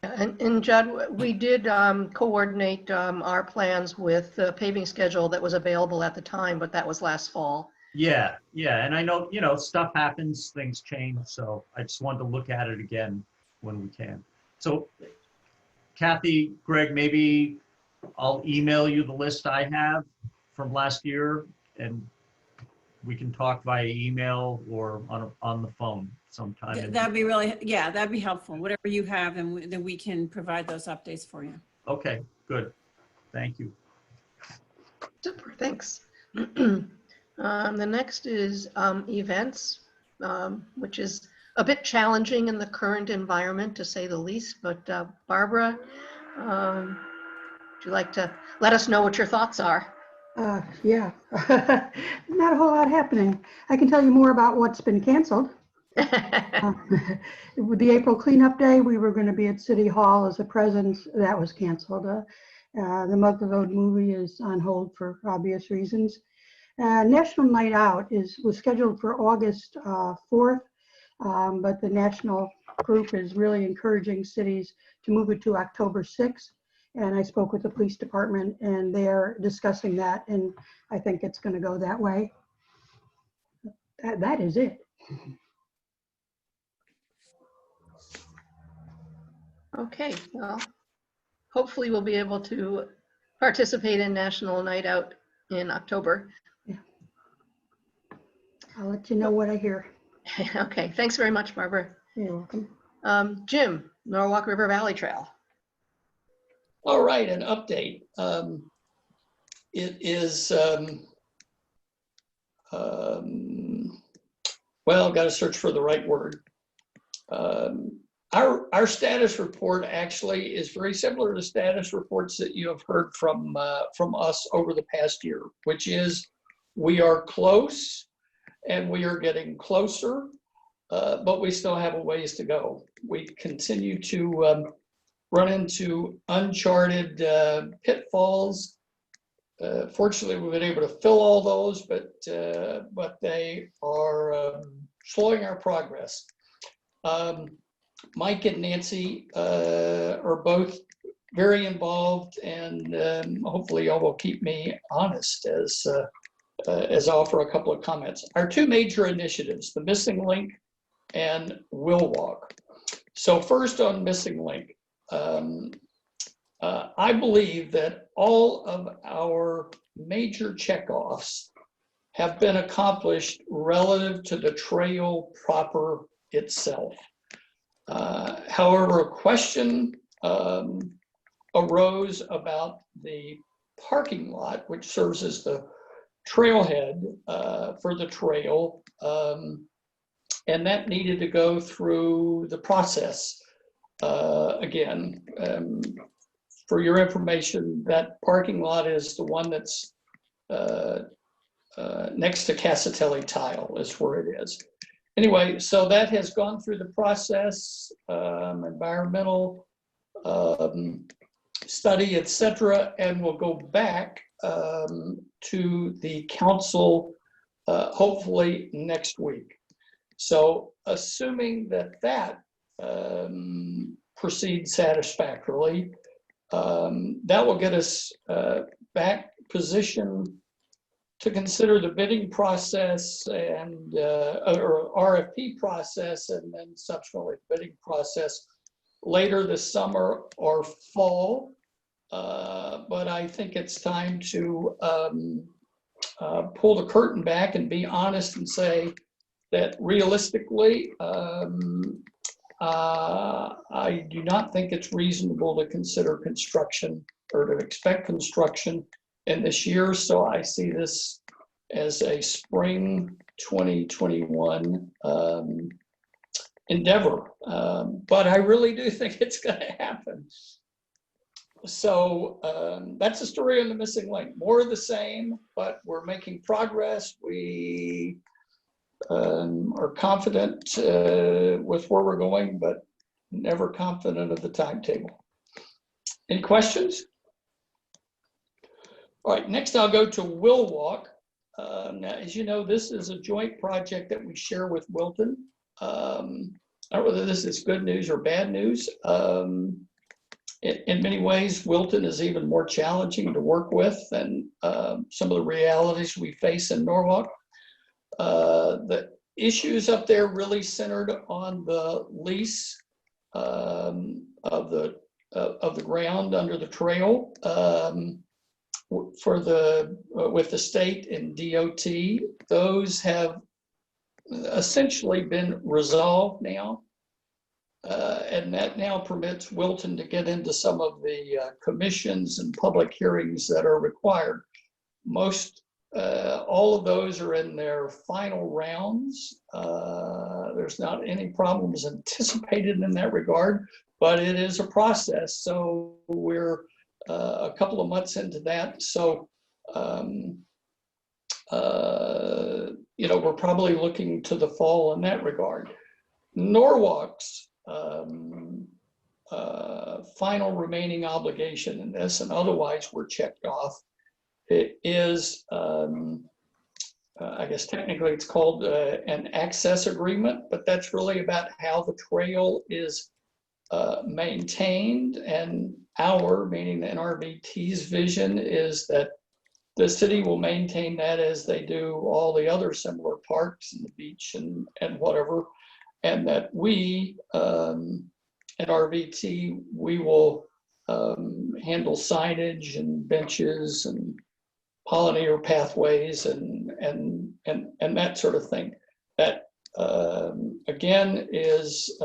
And Judd, we did coordinate our plans with the paving schedule that was available at the time, but that was last fall. Yeah. Yeah. And I know, you know, stuff happens, things change. So I just wanted to look at it again when we can. So Kathy, Greg, maybe I'll email you the list I have from last year, and we can talk via email or on the phone sometime. That'd be really, yeah, that'd be helpful. Whatever you have, and then we can provide those updates for you. Okay, good. Thank you. Super, thanks. The next is events, which is a bit challenging in the current environment, to say the least. But Barbara, would you like to let us know what your thoughts are? Yeah, not a whole lot happening. I can tell you more about what's been canceled. With the April cleanup day, we were going to be at City Hall as a presence. That was canceled. The Mugler Road movie is on hold for obvious reasons. National Night Out was scheduled for August 4th, but the national group is really encouraging cities to move it to October 6th. And I spoke with the police department, and they're discussing that, and I think it's going to go that way. That is it. Okay, well, hopefully we'll be able to participate in National Night Out in October. Yeah. I'll let you know what I hear. Okay, thanks very much, Barbara. You're welcome. Jim, Norwalk River Valley Trail. All right, an update. It is, well, got to search for the right word. Our status report actually is very similar to status reports that you have heard from us over the past year, which is we are close and we are getting closer, but we still have a ways to go. we continue to run into uncharted pitfalls. Fortunately, we've been able to fill all those, but they are slowing our progress. Mike and Nancy are both very involved, and hopefully y'all will keep me honest as I offer a couple of comments. Our two major initiatives, the Missing Link and Will Walk. So first on Missing Link, I believe that all of our major checkoffs have been accomplished relative to the trail proper itself. However, a question arose about the parking lot, which serves as the trailhead for the trail, and that needed to go through the process. Again, for your information, that parking lot is the one that's next to Casatelli Tile is where it is. Anyway, so that has gone through the process, environmental study, etc., and will go back to the council hopefully next week. So assuming that that proceeds satisfactorily, that will get us back positioned to consider the bidding process and or RFP process, and then subsequently bidding process later this summer or fall. But I think it's time to pull the curtain back and be honest and say that realistically, I do not think it's reasonable to consider construction or to expect construction in this year. So I see this as a spring 2021 endeavor. But I really do think it's going to happen. So that's the story on the Missing Link. More of the same, but we're making progress. We are confident with where we're going, but never confident of the timetable. Any questions? All right, next I'll go to Will Walk. Now, as you know, this is a joint project that we share with Wilton. I don't know whether this is good news or bad news. In many ways, Wilton is even more challenging to work with than some of the realities we face in Norwalk. The issues up there really centered on the lease of the ground under the trail for with the state and DOT. Those have essentially been resolved now, and that now permits Wilton to get into some of the commissions and public hearings that are required. All of those are in their final rounds. There's not any problems anticipated in that regard, but it is a process. So we're a couple of months into that. So, we're probably looking to the fall in that regard. Norwalk's final remaining obligation in this, and otherwise we're checked off, it is, I guess technically it's called an access agreement, but that's really about how the trail is maintained, and meaning the NRVT's vision is that the city will maintain that as they do all the other similar parks and the beach and whatever, and that we at RVT, we will handle signage and benches and pollinator pathways and that sort of thing. That again is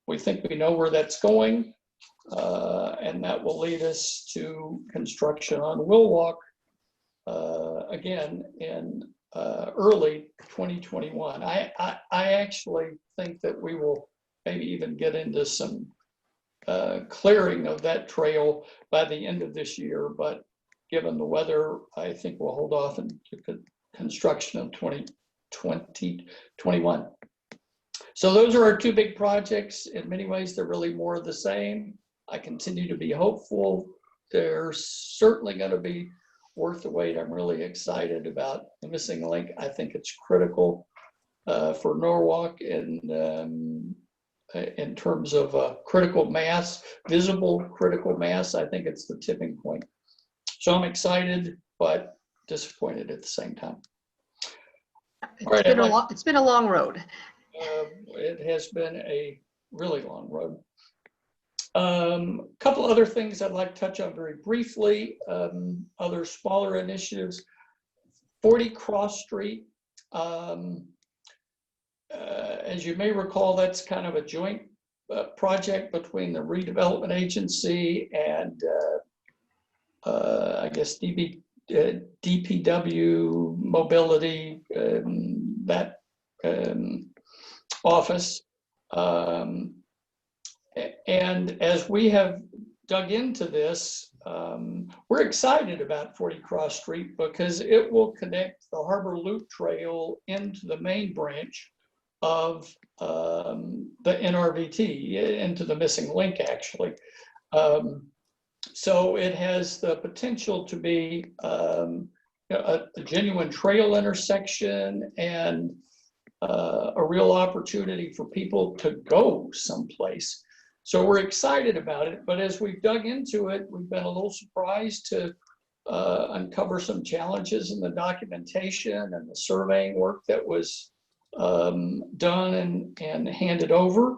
we think we know where that's going, and that will lead us to construction on Will Walk again in early 2021. I actually think that we will maybe even get into some clearing of that trail by the end of this year, but given the weather, I think we'll hold off into construction of 2021. So those are our two big projects. In many ways, they're really more of the same. I continue to be hopeful. They're certainly going to be worth the wait. I'm really excited about the missing link. I think it's critical for Norwalk in terms of critical mass, visible critical mass. I think it's the tipping point. So I'm excited, but disappointed at the same time. It's been a long road. It has been a really long road. A couple other things I'd like to touch on very briefly, other smaller initiatives. 40 Cross Street. As you may recall, that's kind of a joint project between the redevelopment agency and I guess DPW mobility, that office. And as we have dug into this, we're excited about 40 Cross Street because it will connect the Harbor Loop Trail into the main branch of the NRVT, into the missing link, actually. So it has the potential to be a genuine trail intersection and a real opportunity for people to go someplace. So we're excited about it, but as we've dug into it, we've been a little surprised to uncover some challenges in the documentation and the surveying work that was done and handed over.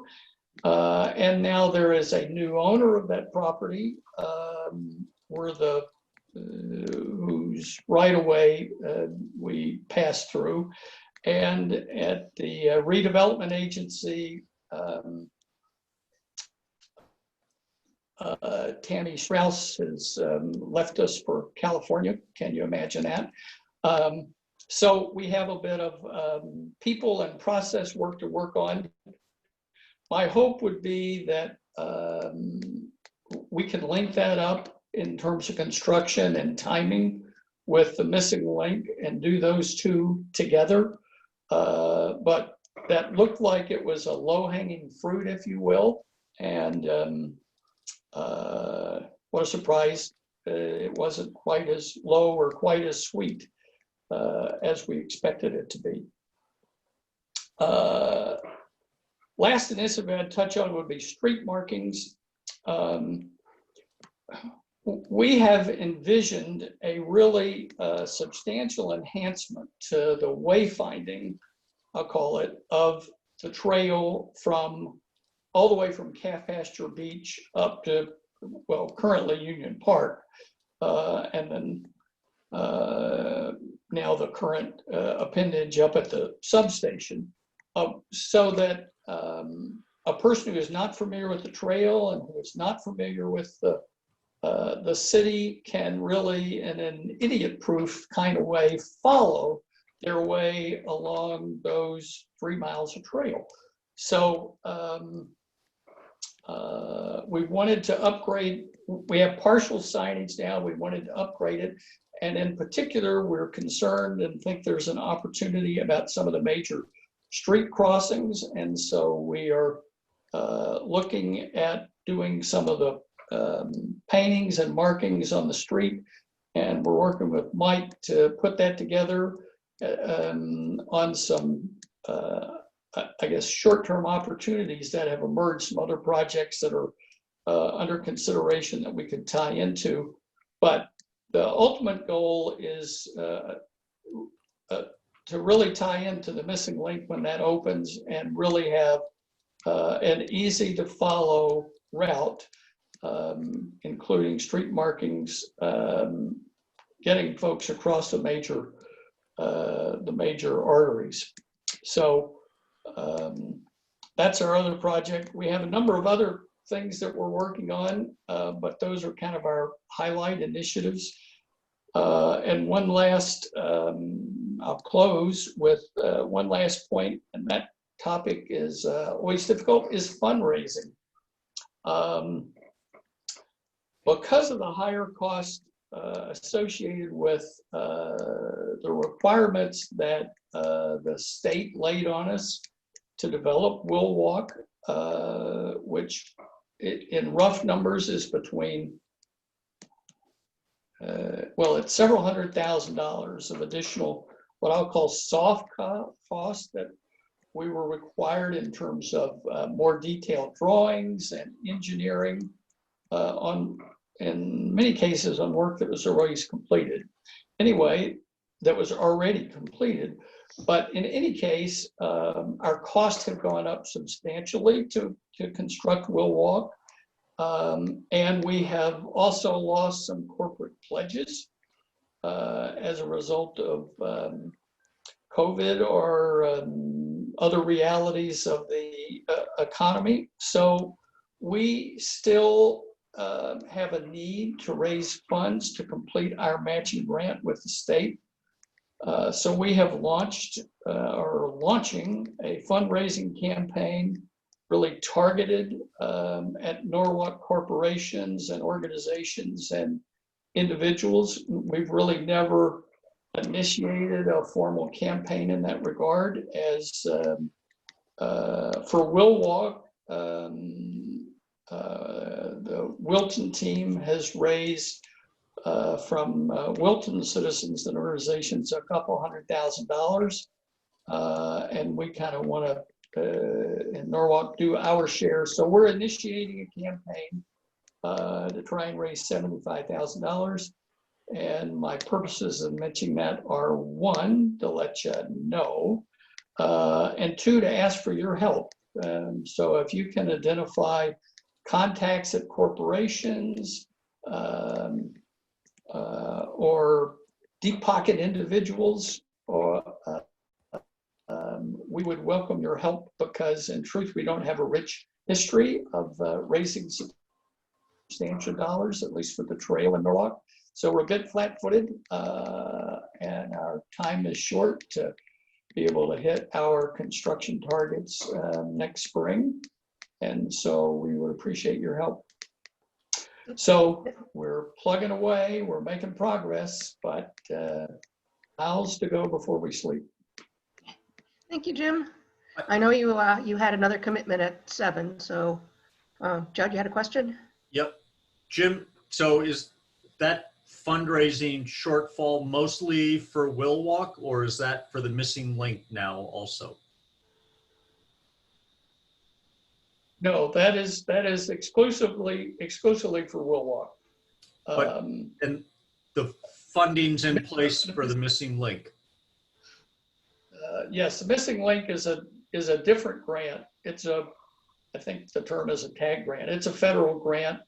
And now there is a new owner of that property, whose right of way we passed through. And at the redevelopment agency, Tammy Strauss has left us for California. Can you imagine that? So we have a bit of people and process work to work on. My hope would be that we can link that up in terms of construction and timing with the missing link and do those two together. But that looked like it was a low-hanging fruit, if you will. And what a surprise. It wasn't quite as low or quite as sweet as we expected it to be. Last initiative I'd touch on would be street markings. We have envisioned a really substantial enhancement to the wayfinding, I'll call it, of the trail from all the way from Pasture Beach up to, well, currently Union Park, and then now the current appendage up at the substation, so that a person who is not familiar with the trail and who is not familiar with the city can really, in an idiot-proof kind of way, follow their way along those 3 miles of trail. So we wanted to upgrade. We have partial signage now. We wanted to upgrade it. And in particular, we're concerned and think there's an opportunity about some of the major street crossings. And so we are looking at doing some of the paintings and markings on the street. And we're working with Mike to put that together on some, I guess, short-term opportunities that have emerged, some other projects that are under consideration that we could tie into. But the ultimate goal is to really tie into the missing link when that opens and really have an easy to follow route, including street markings, getting folks across the major arteries. So that's our other project. We have a number of other things that we're working on, but those are kind of our highlight initiatives. And one last, I'll close with one last point, and that topic is always difficult, is fundraising. Because of the higher cost associated with the requirements that the state laid on us to develop Will Walk, which in rough numbers is between, well, it's several $100,000 of additional, what I'll call soft cost that we were required in terms of more detailed drawings and engineering in many cases, on work that was already completed. Anyway, that was already completed. But in any case, our costs have gone up substantially to construct Will Walk. And we have also lost some corporate pledges as a result of COVID or other realities of the economy. So we still have a need to raise funds to complete our matching grant with the state. So we have launched or launching a fundraising campaign really targeted at Norwalk corporations and organizations and individuals. We've really never initiated a formal campaign in that regard. As for Will Walk, the Wilton team has raised from Wilton citizens and organizations a couple $100,000, and we kind of want to in Norwalk do our share. So we're initiating a campaign to try and raise $75,000. And my purposes of mentioning that are, one, to let you know, and two, to ask for your help. So if you can identify contacts at corporations or deep pocket individuals, or we would welcome your help, because in truth, we don't have a rich history of raising substantial dollars, at least for the trail in Norwalk. So we're a bit flat-footed, and our time is short to be able to hit our construction targets next spring. And so we would appreciate your help. So we're plugging away, we're making progress, but miles to go before we sleep. Thank you, Jim. I know you you had another commitment at 7, so Judd, you had a question? Yep. Jim, so is that fundraising shortfall mostly for Will Walk, or is that for the missing link now also? No, that is exclusively for Will Walk. And the funding's in place for the missing link? Yes, the missing link is a different grant. It's I think the term is a tag grant. It's a federal grant,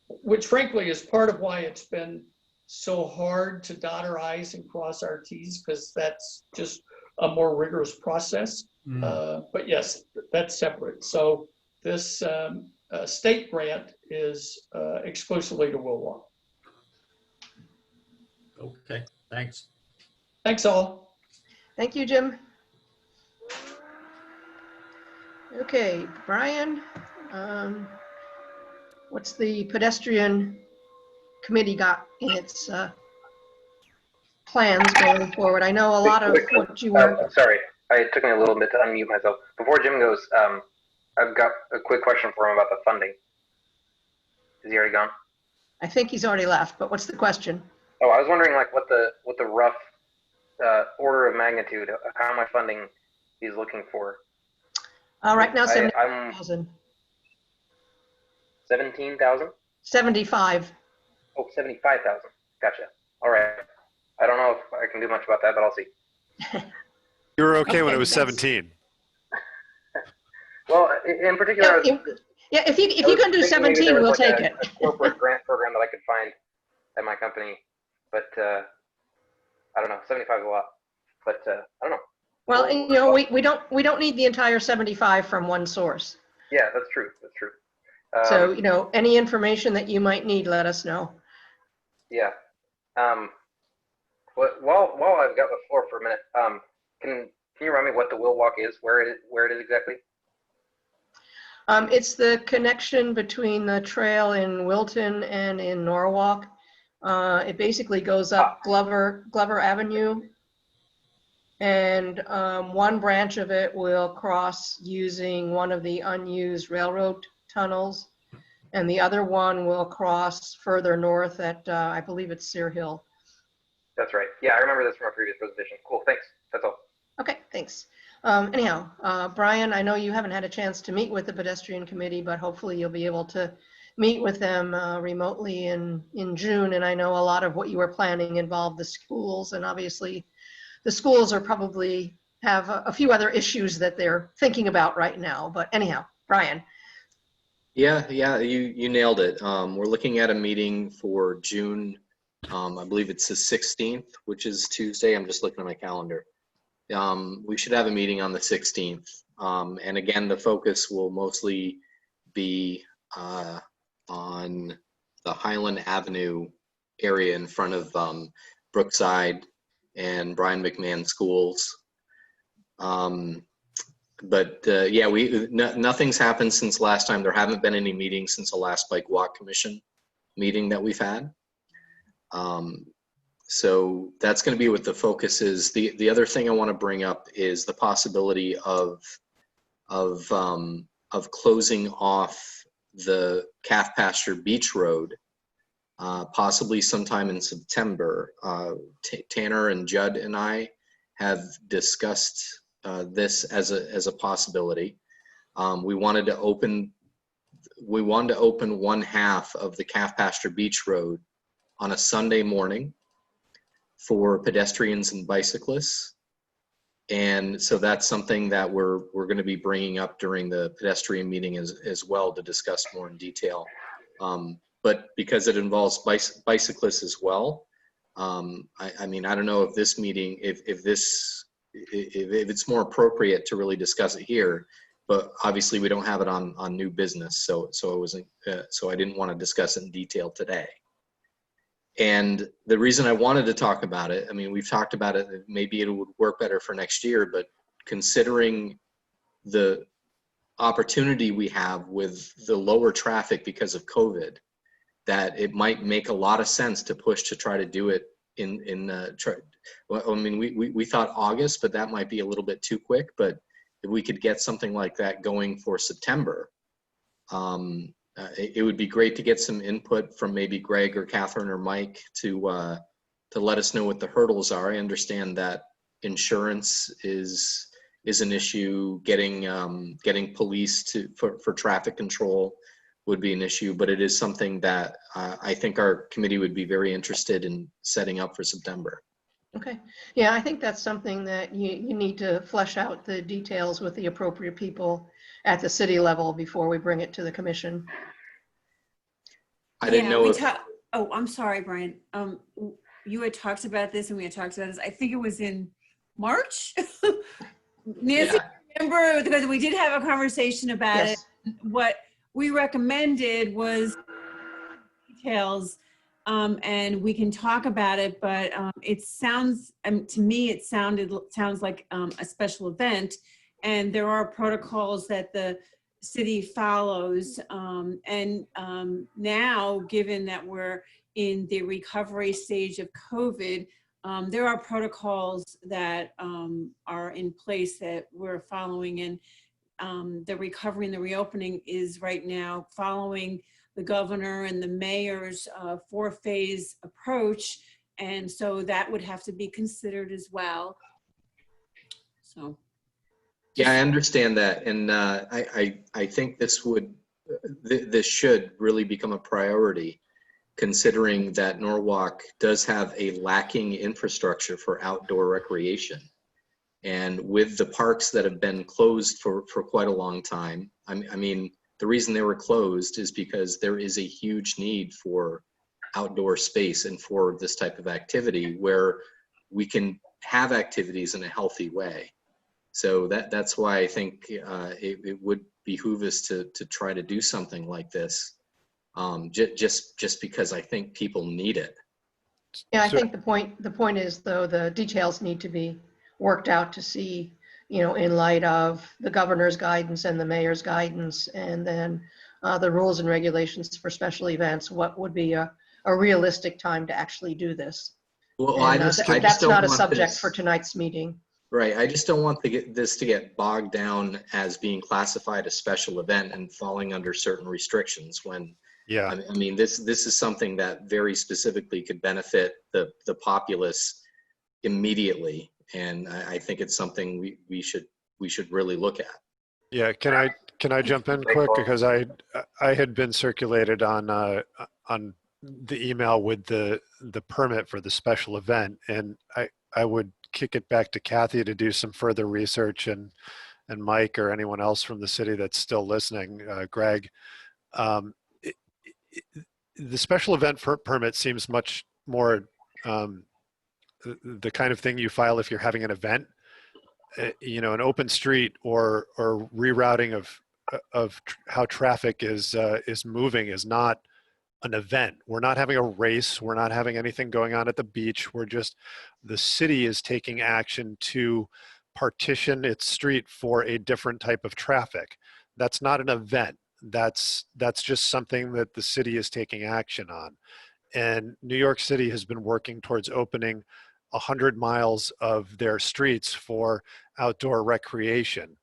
which frankly is part of why it's been so hard to dot our I's and cross our T's, because that's just a more rigorous process. But yes, that's separate. So this state grant is exclusively to Will Walk. Okay, thanks. Thanks all. Thank you, Jim. Okay, Brian, what's the pedestrian committee got in its plans going forward? I know a lot of what you were. Sorry, it took me a little bit to unmute myself. Before Jim goes, I've got a quick question for him about the funding. Is he already gone? I think he's already left, but what's the question? Oh, I was wondering like what the rough order of magnitude of how much funding he's looking for. Right now, 70,000. 17,000? 75. Oh, 75,000. Gotcha. All right. I don't know if I can do much about that, but I'll see. You were okay when it was 17. Well, in particular, yeah, if you can do 17, we'll take it. A corporate grant program that I could find at my company, but I don't know. 75 is a lot, but I don't know. Well, you know, we don't need the entire 75 from one source. Yeah, that's true. That's true. So, you know, any information that you might need, let us know. Yeah. While I've got the floor for a minute, can you remind me what the Will Walk is, where it is exactly? It's the connection between the trail in Wilton and in Norwalk. It basically goes up Glover Avenue And one branch of it will cross using one of the unused railroad tunnels. And the other one will cross further north at, I believe it's Sear Hill. That's right. Yeah, I remember this from our previous presentation. Cool, thanks. That's all. Okay, thanks. Anyhow, Brian, I know you haven't had a chance to meet with the pedestrian committee, but hopefully you'll be able to meet with them remotely in June. And I know a lot of what you were planning involved the schools, and obviously the schools are probably have a few other issues that they're thinking about right now. But anyhow, Brian. Yeah, you nailed it. We're looking at a meeting for June. I believe it's the 16th, which is Tuesday. I'm just looking at my calendar. We should have a meeting on the 16th. And again, the focus will mostly be on the Highland Avenue area in front of Brookside and Brian McMahon schools. Yeah, nothing's happened since last time. There haven't been any meetings since the last Bike Walk Commission meeting that we've had. So that's going to be what the focus is. The other thing I want to bring up is the possibility of closing off the Calf Pasture Beach Road, possibly sometime in September. Tanner and Judd and I have discussed this as a possibility. We wanted to open one half of the Calf Pasture Beach Road on a Sunday morning for pedestrians and bicyclists. And so that's something that we're going to be bringing up during the pedestrian meeting as well to discuss more in detail. But because it involves bicyclists as well, I mean, I don't know if this meeting, if it's more appropriate to really discuss it here, but obviously we don't have it on new business. So I didn't want to discuss it in detail today. And the reason I wanted to talk about it, I mean, we've talked about it, maybe it would work better for next year, but considering the opportunity we have with the lower traffic because of COVID, that it might make a lot of sense to push to try to do it well, I mean, we thought August, but that might be a little bit too quick. But if we could get something like that going for September, it would be great to get some input from maybe Greg or Catherine or Mike to let us know what the hurdles are. I understand that insurance is an issue. Getting police for traffic control would be an issue, but it is something that I think our committee would be very interested in setting up for September. Okay. Yeah, I think that's something that you need to flesh out the details with the appropriate people at the city level before we bring it to the commission. I didn't know if... Oh, I'm sorry, Brian. You had talked about this and we had talked about this. I think it was in March. Nancy, remember, because we did have a conversation about it. What we recommended was details, and we can talk about it, but it sounds, to me, it sounds like a special event, and there are protocols that the city follows, and now, given that we're in the recovery stage of COVID, there are protocols that are in place that we're following, and the recovery and the reopening is right now following the governor and the mayor's 4-phase approach. And so that would have to be considered as well. So. Yeah, I understand that. And I think this should really become a priority, considering that Norwalk does have a lacking infrastructure for outdoor recreation. And with the parks that have been closed for quite a long time, I mean, the reason they were closed is because there is a huge need for outdoor space and for this type of activity where we can have activities in a healthy way. So that's why I think it would behoove us to try to do something like this, just because I think people need it. Yeah, I think the point is, though, the details need to be worked out to see, in light of the governor's guidance and the mayor's guidance, and then the rules and regulations for special events, what would be a realistic time to actually do this. Well, that's not a subject for tonight's meeting. Right. I just don't want this to get bogged down as being classified as special event and falling under certain restrictions when, Yeah. I mean, this is something that very specifically could benefit the populace immediately. And I think it's something we should really look at. Yeah, can I jump in quick because I had been circulated on the email with the permit for the special event, and I would kick it back to Kathy to do some further research, and Mike or anyone else from the city that's still listening, Greg. It, the special event permit seems much more the kind of thing you file if you're having an event. You know, an open street or rerouting of how traffic is moving is not an event. We're not having a race. We're not having anything going on at the beach. We're just, the city is taking action to partition its street for a different type of traffic. That's not an event. That's just something that the city is taking action on. And New York City has been working towards opening 100 miles of their streets for outdoor recreation.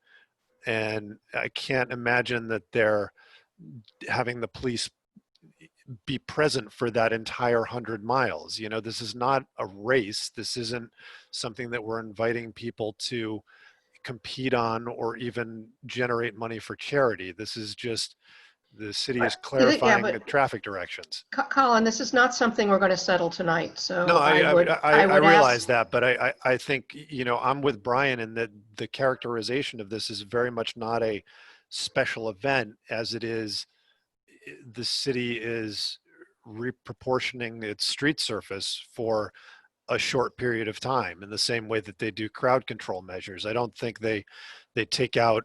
And I can't imagine that they're having the police be present for that entire 100 miles. You know, this is not a race. This isn't something that we're inviting people to compete on or even generate money for charity. This is just the city is clarifying the traffic directions. Colin, this is not something we're going to settle tonight, so No, I would realize ask, that, but I think, you know, I'm with Brian in that the characterization of this is very much not a special event as it is the city is reproportioning its street surface for a short period of time in the same way that they do crowd control measures. I don't think they take out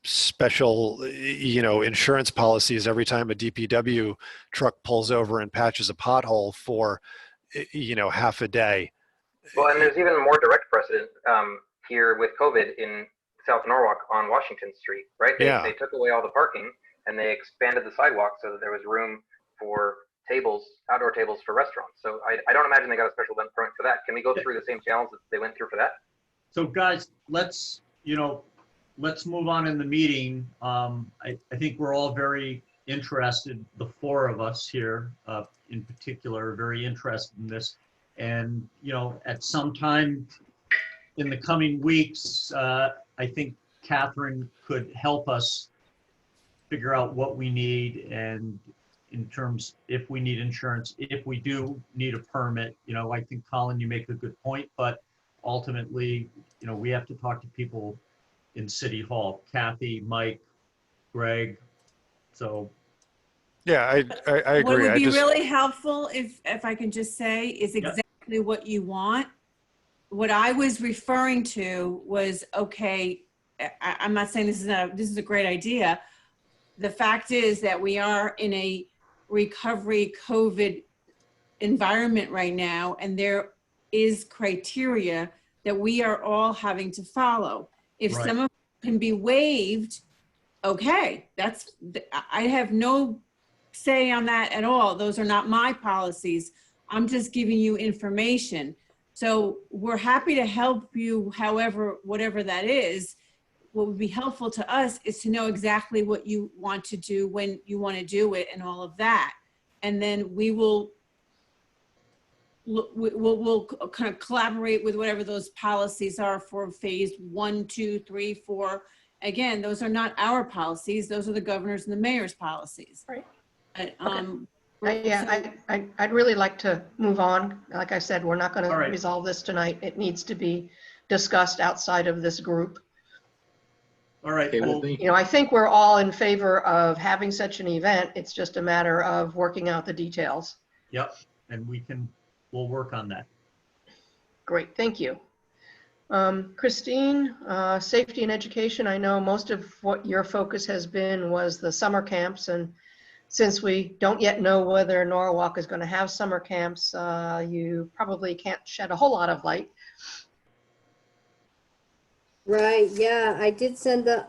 special, you know, insurance policies every time a DPW truck pulls over and patches a pothole for, you know, half a day. Well, and there's even more direct precedent here with COVID in South Norwalk on Washington Street, right? They took away all the parking and they expanded the sidewalk so that there was room for tables, outdoor tables for restaurants. So I don't imagine they got a special event permit for that. Can we go through the same channels that they went through for that? So guys, let's move on in the meeting. I think we're all very interested, the four of us here in particular, are very interested in this. And, you know, at some time in the coming weeks, I think Catherine could help us figure out what we need, and in terms, if we need insurance, if we do need a permit. You know, I think, Colin, you make a good point, but ultimately, you know, we have to talk to people in City Hall, Kathy, Mike, Greg. So yeah, I agree. What would be really helpful, if I can just say, is exactly what you want. What I was referring to was, okay, I'm not saying this is a great idea. The fact is that we are in a recovery COVID environment right now, and there is criteria that we are all having to follow. If some of them can be waived, okay, I have no say on that at all. Those are not my policies. I'm just giving you information. So we're happy to help you, however, whatever that is. What would be helpful to us is to know exactly what you want to do, when you want to do it, and all of that. And then we'll kind of collaborate with whatever those policies are for phase 1, 2, 3, 4. Again, those are not our policies. Those are the governor's and the mayor's policies. Right. Okay. I'd really like to move on. Like I said, we're not going to resolve this tonight. It needs to be discussed outside of this group. All right. Well, you know, I think we're all in favor of having such an event. It's just a matter of working out the details. Yep. And we'll work on that. Great. Thank you. Christine, safety and education. I know most of what your focus has been was the summer camps. And since we don't yet know whether Norwalk is going to have summer camps, you probably can't shed a whole lot of light. Right, yeah, I did send the,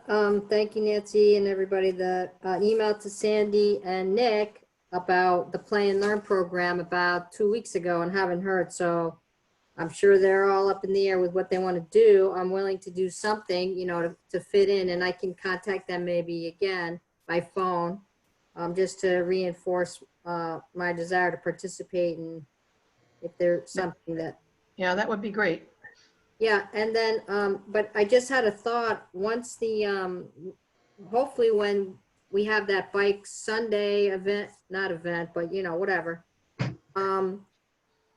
thank you, Nancy, and everybody, the email to Sandy and Nick about the Play and Learn program about 2 weeks ago, and haven't heard, so I'm sure they're all up in the air with what they want to do. I'm willing to do something, to fit in, and I can contact them maybe again by phone, just to reinforce my desire to participate, and if there's something that. Yeah, that would be great. Yeah, and then, but I just had a thought, once hopefully when we have that Bike Sunday event, not event, but whatever.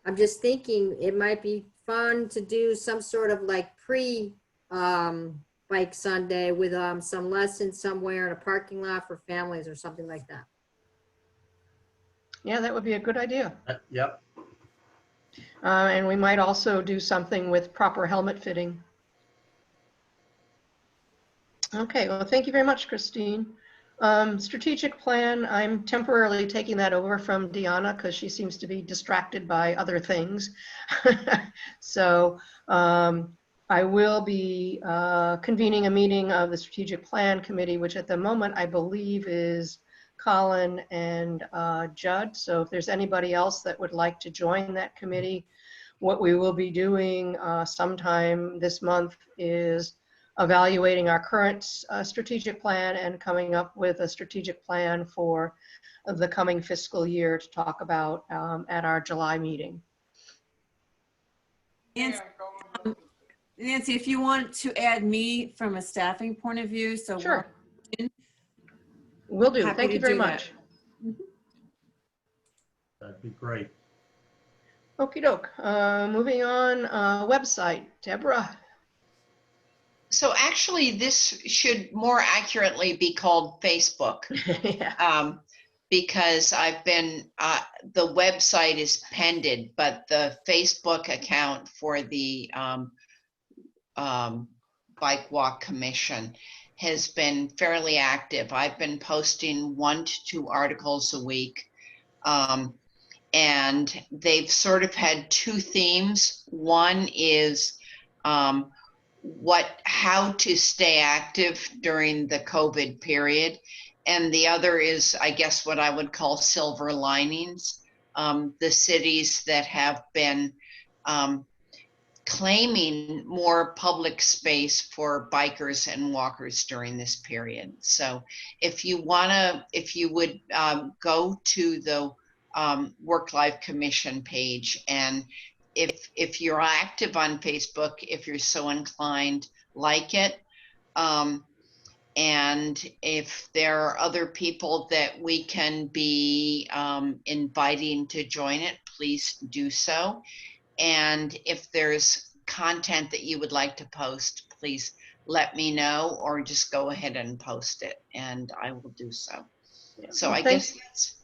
I'm just thinking it might be fun to do some sort of like Bike Sunday with some lessons somewhere in a parking lot for families or something like that. Yeah, that would be a good idea. Yep. And we might also do something with proper helmet fitting. Okay, well, thank you very much, Christine. Strategic plan, I'm temporarily taking that over from Deanna because she seems to be distracted by other things. So I will be convening a meeting of the Strategic Plan Committee, which at the moment I believe is Colin and Judd. So if there's anybody else that would like to join that committee, what we will be doing sometime this month is evaluating our current strategic plan and coming up with a strategic plan for the coming fiscal year to talk about at our July meeting. Nancy, if you want to add me from a staffing point of view, so sure. Will do. Thank you very much. That'd be great. Okie doke. Moving on, website, Deborah. So actually, this should more accurately be called Facebook. Yeah. Because I've been, the website is pended, but the Facebook account for the Bike Walk Commission has been fairly active. I've been posting 1 to 2 articles a week. And they've sort of had 2 themes. One is how to stay active during the COVID period. And the other is, I guess, what I would call silver linings. The cities that have been claiming more public space for bikers and walkers during this period. So if you would go to the Work Life Commission page, and if you're active on Facebook, if you're so inclined, like it. And if there are other people that we can be inviting to join it, please do so. And if there's content that you would like to post, please let me know, or just go ahead and post it and I will do so. Yeah. So Well, I guess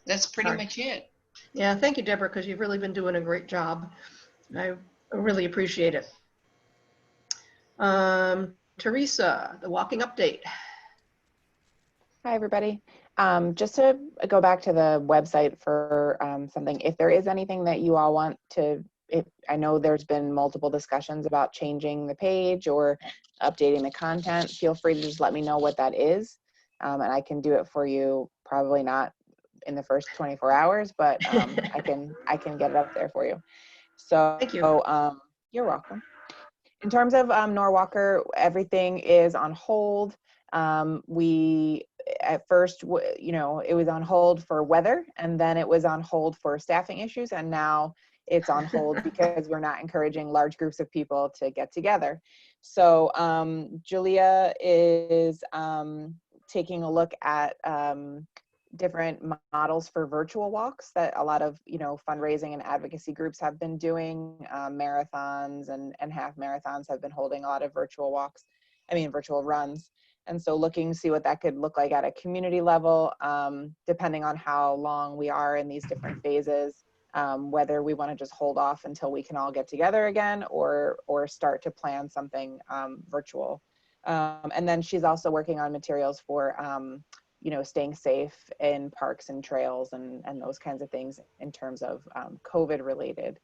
that's pretty much it. Yeah, thank you, Deborah, because you've really been doing a great job. I really appreciate it. Teresa, the walking update. Hi, everybody. Just to go back to the website for something, if there is anything that you all want to, I know there's been multiple discussions about changing the page or updating the content, feel free to just let me know what that is. And I can do it for you, probably not in the first 24 hours, but I can get it up there for you. So thank you. You're welcome. In terms of Norwalker, everything is on hold. We at first, it was on hold for weather, and then it was on hold for staffing issues, and now it's on hold because we're not encouraging large groups of people to get together. So Julia is taking a look at different models for virtual walks that a lot of fundraising and advocacy groups have been doing. Marathons and half marathons have been holding a lot of virtual runs. And so looking to see what that could look like at a community level, depending on how long we are in these different phases, whether we want to just hold off until we can all get together again, or start to plan something virtual. And then she's also working on materials for staying safe in parks and trails and those kinds of things in terms of COVID related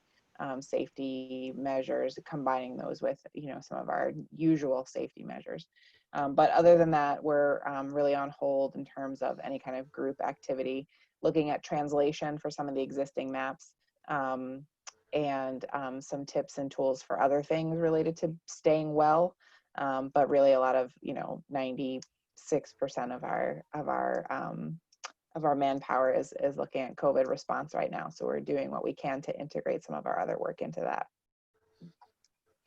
safety measures, combining those with some of our usual safety measures. But other than that, we're really on hold in terms of any kind of group activity, looking at translation for some of the existing maps, and some tips and tools for other things related to staying well. But really a lot of, 96% of our manpower is looking at COVID response right now. So we're doing what we can to integrate some of our other work into that.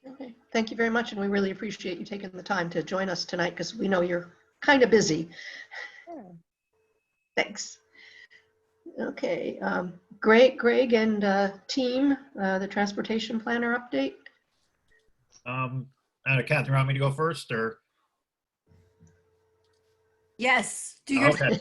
Okay, thank you very much, and we really appreciate you taking the time to join us tonight because we know you're kind of busy. Sure. Thanks. Okay, Greg and team, the transportation planner update. Catherine, you want me to go first, or? Yes, do your Okay.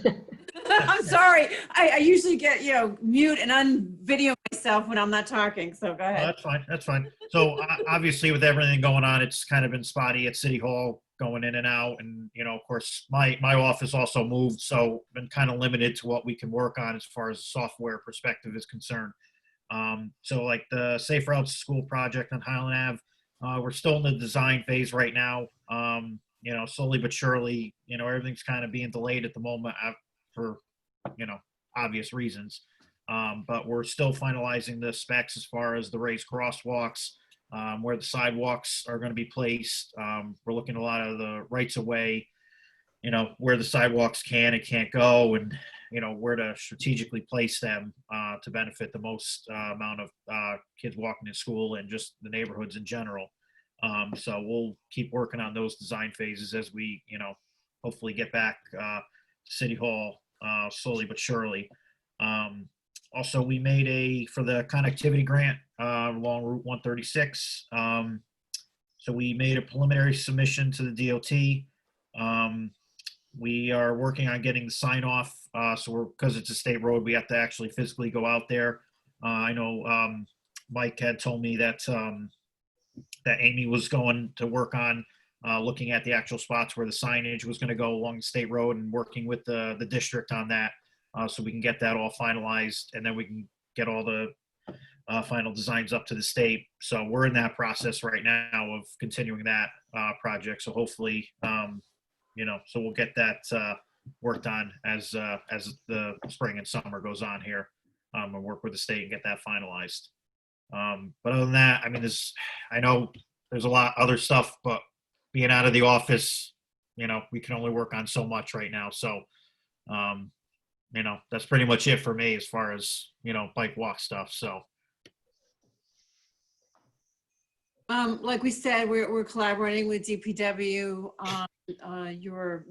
I'm sorry. I usually get, mute and unvideo myself when I'm not talking. So go ahead. That's fine. That's fine. So obviously with everything going on, it's kind of been spotty at City Hall, going in and out. And, of course, my office also moved. So been kind of limited to what we can work on as far as software perspective is concerned. So like the Safe Routes to School project on Highland Ave, we're still in the design phase right now. Slowly but surely, everything's kind of being delayed at the moment for, obvious reasons. But we're still finalizing the specs as far as the raised crosswalks, where the sidewalks are going to be placed. We're looking at a lot of the rights of way, where the sidewalks can and can't go, and, where to strategically place them to benefit the most amount of kids walking to school and just the neighborhoods in general. So we'll keep working on those design phases as we, hopefully get back to City Hall slowly but surely. Also, we made for the connectivity grant along Route 136. So we made a preliminary submission to the DOT. We are working on getting the sign off. So because it's a state road, we have to actually physically go out there. I know Mike had told me that that Amy was going to work on looking at the actual spots where the signage was going to go along the state road and working with the district on that, so we can get that all finalized, and then we can get all the final designs up to the state. So we're in that process right now of continuing that project. So hopefully, so we'll get that worked on as the spring and summer goes on here, and work with the state and get that finalized. But other than that, I know there's a lot other stuff, but being out of the office, we can only work on so much right now. So, that's pretty much it for me as far as, bike walk stuff. So. Like we said, we're collaborating with DPW on your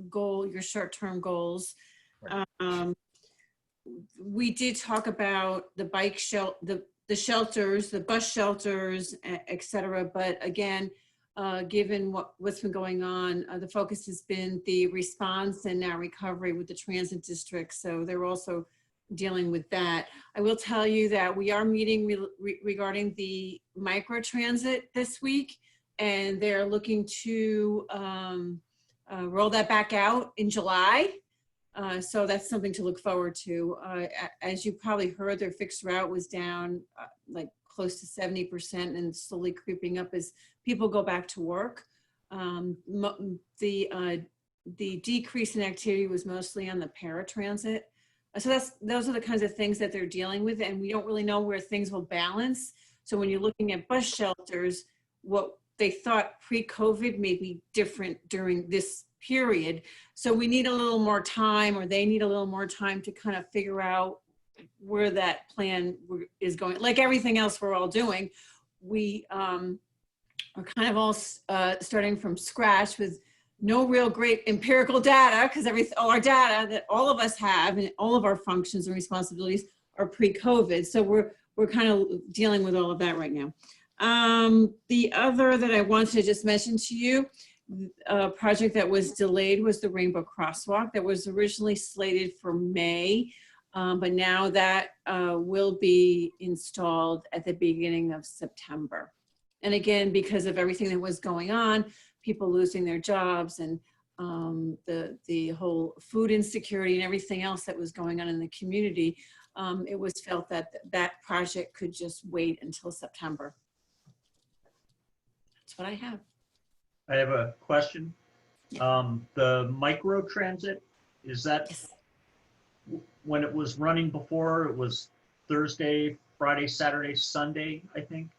short-term goals. Right. We did talk about the bike the shelters, the bus shelters, et cetera. But again, given what's been going on, the focus has been the response and now recovery with the transit district. So they're also dealing with that. I will tell you that we are meeting regarding the micro transit this week, and they're looking to roll that back out in July. So that's something to look forward to. As you probably heard, their fixed route was down like close to 70% and slowly creeping up as people go back to work. The decrease in activity was mostly on the paratransit. So those are the kinds of things that they're dealing with, and we don't really know where things will balance. So when you're looking at bus shelters, what they thought pre-COVID may be different during this period. So we need a little more time, or they need a little more time to kind of figure out where that plan is going. Like everything else we're all doing, we are kind of all starting from scratch with no real great empirical data, because all our data that all of us have and all of our functions and responsibilities are pre-COVID. So we're kind of dealing with all of that right now. The other that I wanted to just mention to you, a project that was delayed was the Rainbow Crosswalk that was originally slated for May, but now that will be installed at the beginning of September. And again, because of everything that was going on, people losing their jobs and the whole food insecurity and everything else that was going on in the community, it was felt that that project could just wait until September. That's what I have. I have a question. The micro transit, is that when it was running before, it was Thursday Friday, Saturday, Sunday, I think.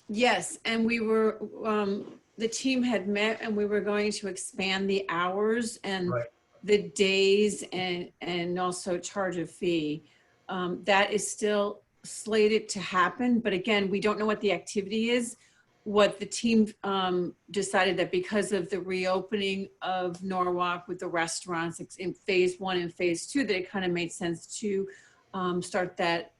Yes, and we were, the team had met and we were going to expand the hours and Right. the days and also charge a fee. That is still slated to happen, but again, we don't know what the activity is. What the team decided that because of the reopening of Norwalk with the restaurants in phase 1 and phase 2, that it kind of made sense to start that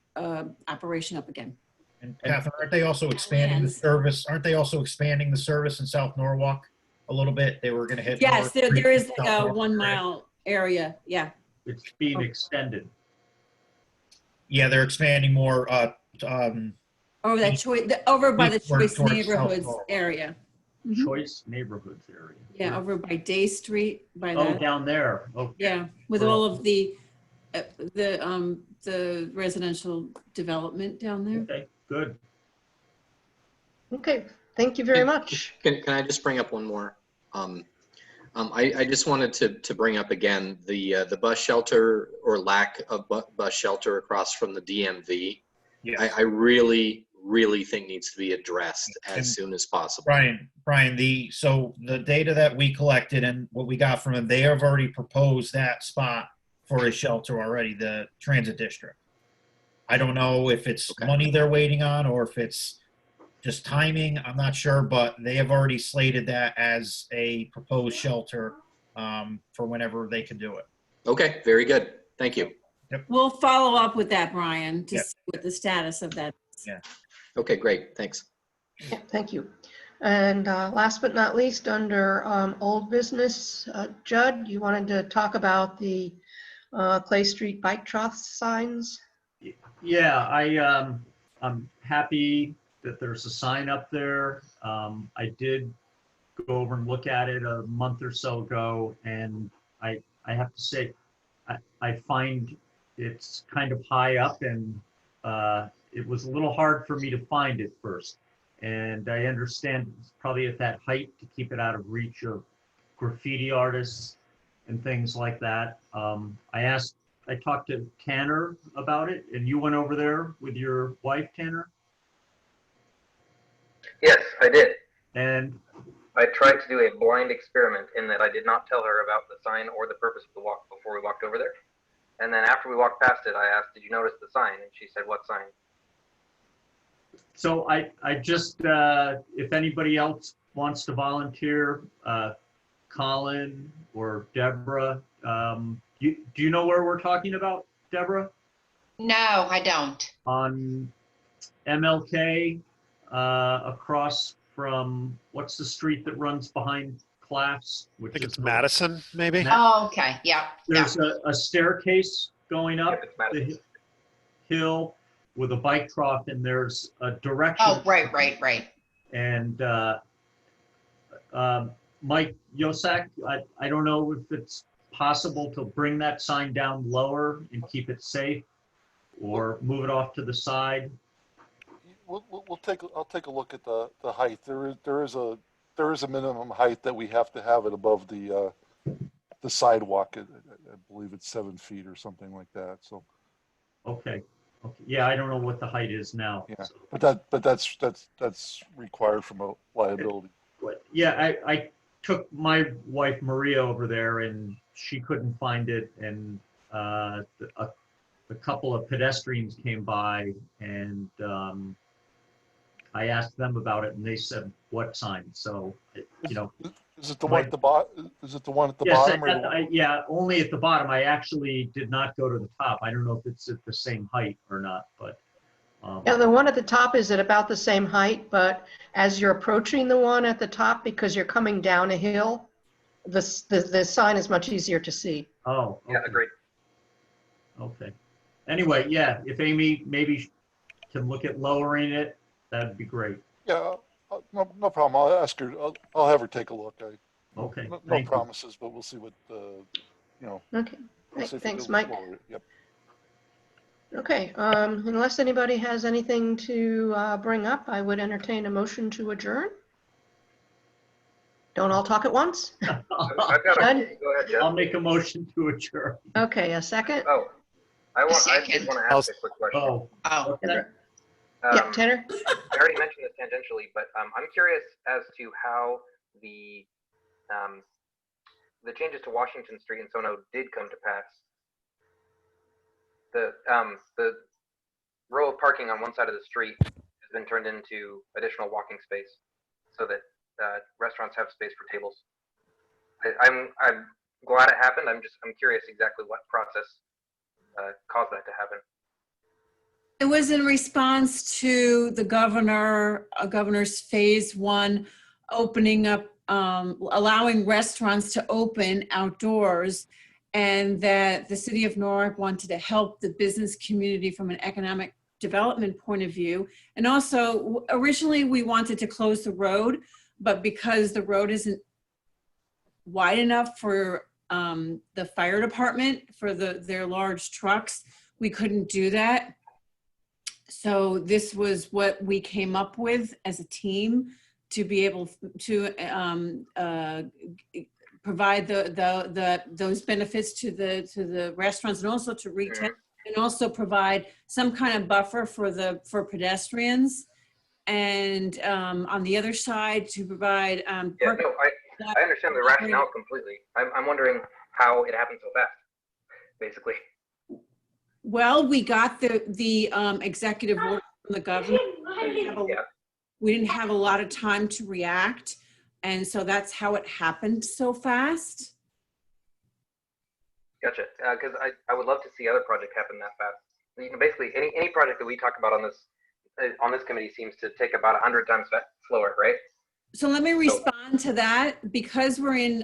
operation up again. And Catherine, aren't they also expanding the service? Aren't they also expanding the service in South Norwalk a little bit? They were going to hit. Yes, North there is Street, like South a Norwalk 1 area. mile area. Yeah. It's being extended. Yeah, they're expanding more. Over that choice, over by the Eastward Choice towards neighborhoods South Norwalk. area. Mhm. Choice neighborhoods area. Yeah, over by Day Street, by Oh, that. down there. Okay. Yeah, with all of the residential development down there. Okay, good. Okay, thank you very much. Can I just bring up one more? I just wanted to bring up again the bus shelter or lack of bus shelter across from the DMV. Yes. I really think needs to be addressed as soon as possible. Brian, so the data that we collected and what we got from them, they have already proposed that spot for a shelter already, the transit district. I don't know if it's money they're waiting on or if it's just timing. I'm not sure, but they have already slated that as a proposed shelter for whenever they can do it. Okay, very good. Thank you. Yep. We'll follow up with that, Brian, to Yep. see what the status of that is. Yeah. Okay, great. Thanks. Yeah, thank you. And last but not least, under old business, Judd, you wanted to talk about the Clay Street bike trough signs? Yeah, I'm happy that there's a sign up there. I did go over and look at it a month or so ago, and I have to say, I find it's kind of high up, and it was a little hard for me to find it first. And I understand it's probably at that height to keep it out of reach of graffiti artists and things like that. I talked to Tanner about it, and you went over there with your wife, Tanner? Yes, I did. And I tried to do a blind experiment in that I did not tell her about the sign or the purpose of the walk before we walked over there. And then after we walked past it, I asked, "Did you notice the sign?" And she said, "What sign?" so I just, if anybody else wants to volunteer, Colin or Deborah, do you know where we're talking about, Deborah? No, I don't. On MLK, across from, what's the street that runs behind Claff's? I think it's Madison, maybe? Oh, okay, yeah. There's a staircase going up the hill with a bike trough, and there's a direction. Oh, right. And Mike Yosak, I don't know if it's possible to bring that sign down lower and keep it safe, or move it off to the side. I'll take a look at the height. There is a minimum height that we have to have it above the sidewalk. I believe it's 7 feet or something like that. So. Okay. Yeah, I don't know what the height is now. Yeah, so. but that's required from a liability. But yeah, I took my wife Maria over there, and she couldn't find it, and a couple of pedestrians came by, and I asked them about it, and they said, "What sign?" So, Is it the one at the bottom? Is it the one at the yes, bottom? yeah, only at the bottom. I actually did not go to the top. I don't know if it's at the same height or not, but. Yeah, the one at the top is at about the same height, but as you're approaching the one at the top, because you're coming down a hill, the sign is much easier to see. Oh, okay. Yeah, agreed. Okay. Anyway, yeah, if Amy maybe can look at lowering it, that'd be great. Yeah, no problem. I'll ask her. I'll have her take a look. Okay. No promises, but we'll see what Okay. We'll see if we Thanks, can Mike. lower it. Yep. Okay, unless anybody has anything to bring up, I would entertain a motion to adjourn. Don't all talk at once? I've got Judd? Go ahead, Jeff. I'll make a motion to adjourn. Okay, a second? Oh, I did Second. want to ask a quick question. Oh, Oh, Tanner? Yeah, Tanner? I already mentioned this tangentially, but I'm curious as to how the changes to Washington Street and Sono did come to pass. The row of parking on one side of the street has been turned into additional walking space, so that restaurants have space for tables. I'm glad it happened. I'm curious exactly what process caused that to happen. It was in response to the governor's phase 1 opening up, allowing restaurants to open outdoors, and that the city of Norwalk wanted to help the business community from an economic development point of view. And also, originally we wanted to close the road, but because the road isn't wide enough for the fire department, for their large trucks, we couldn't do that. So this was what we came up with as a team to be able to provide those benefits to the restaurants and also to retail, and also provide some kind of buffer for pedestrians, and on the other side to provide I understand the rationale completely. I'm wondering how it happened so fast, basically. Well, we got the executive order from the governor. We didn't have a lot of time to react, and so that's how it happened so fast. Gotcha. Because I would love to see other projects happen that fast. You know, basically, any project that we talk about on this committee seems to take about 100 times slower, right? So let me respond to that. Because we're in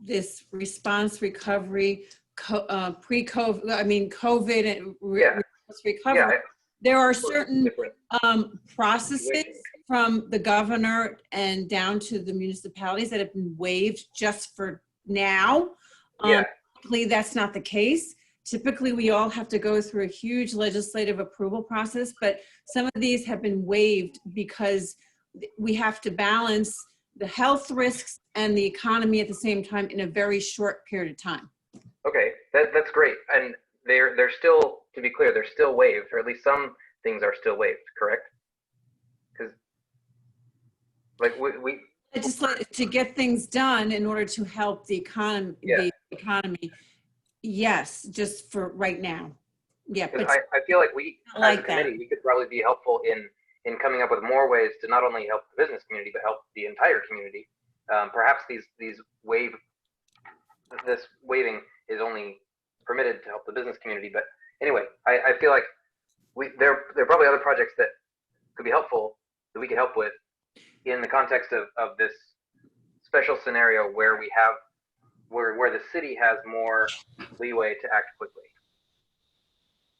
this response recovery, pre-COVID, I mean, COVID and recovery, there are certain processes from the governor and down to the municipalities that have been waived just for now. Typically, that's not the case. Typically, we all have to go through a huge legislative approval process, but some of these have been waived because we have to balance the health risks and the economy at the same time in a very short period of time. Okay, that's great. And they're still, to be clear, they're still waived, or at least some things are still waived, correct? Because like we just to get things done in order to help the economy. The economy, yes, just for right now. Yeah, but I feel like we, as a committee, we could probably be helpful in coming up with more ways to not only help the business community but help the entire community. Perhaps this waiving is only permitted to help the business community, but anyway, I feel like there are probably other projects that could be helpful that we could help with in the context of this special scenario where we have where the city has more leeway to act quickly.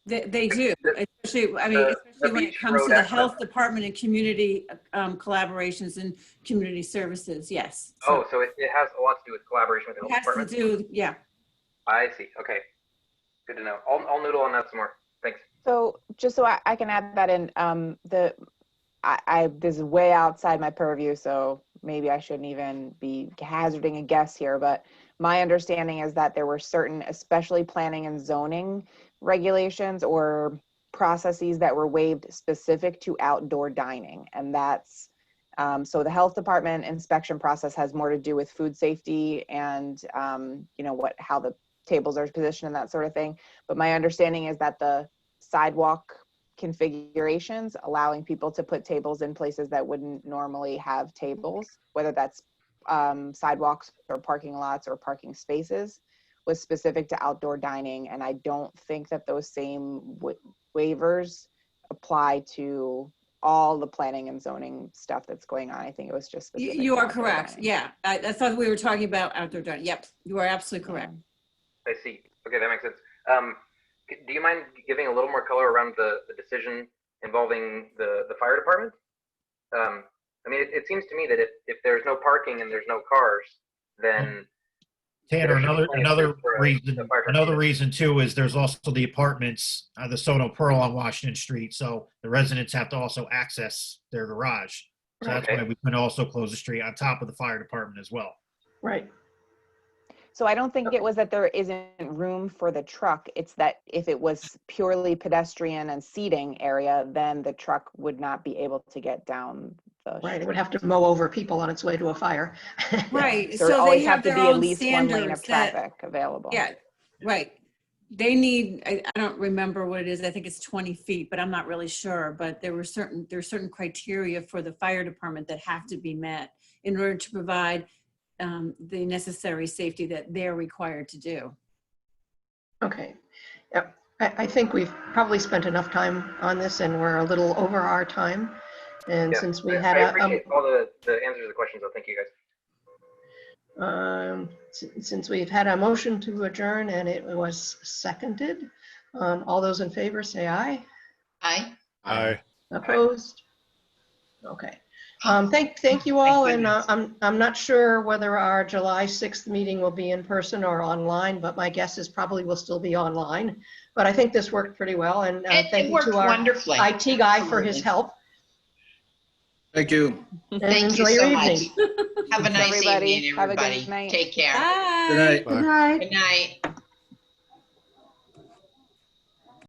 They do, especially, I mean, especially when it comes to the health department and community collaborations and community services, yes. So it has a lot to do with collaboration with the health department? It has to do, yeah. I see, okay. Good to know. I'll noodle on that some more. Thanks. So just so I can add that in, this is way outside my purview, so maybe I shouldn't even be hazarding a guess here, but my understanding is that there were certain, especially planning and zoning regulations or processes that were waived specific to outdoor dining. And that's, so the health department inspection process has more to do with food safety and, how the tables are positioned and that sort of thing. But my understanding is that the sidewalk configurations, allowing people to put tables in places that wouldn't normally have tables, whether that's sidewalks or parking lots or parking spaces, was specific to outdoor dining. And I don't think that those same waivers apply to all the planning and zoning stuff that's going on. I think it was just specific. You are correct. Dining. Yeah, I thought we were talking about outdoor dining. Yep, you are absolutely correct. I see. Okay, that makes sense. Do you mind giving a little more color around the decision involving the fire department? I mean, it seems to me that if there's no parking and there's no cars, then Tanner, another reason too is there's also the apartments, the Sono Pearl on Washington Street, so the residents have to also access their garage. So that's why we can also close the street on top of the fire department as well. Right. So I don't think it was that there isn't room for the truck. It's that if it was purely pedestrian and seating area, then the truck would not be able to get down the Right, it street. would have to mow over people on its way to a fire. Right, So there so they always have have to their be at own least one lane of standards that, traffic available. yeah, right. They need, I don't remember what it is, I think it's 20 feet, but I'm not really sure. But there's certain criteria for the fire department that have to be met in order to provide the necessary safety that they're required to do. Okay, yep. I think we've probably spent enough time on this and we're a little over our time. And Yeah, since we I had appreciate all the answers to the questions, so thank you guys. since we've had a motion to adjourn and it was seconded, all those in favor say aye. Aye. Aye. Opposed? Okay. Thank you all, and I'm not sure whether our July 6th meeting will be in person or online, but my guess is probably will still be online. But I think this worked pretty well, and thank It you worked to our wonderfully. IT guy for his help. Thank you. And Thank you enjoy your so much. evening. Have a nice Everybody, evening, have a good everybody. night. Take care. Bye. Good night. Good night. Good night.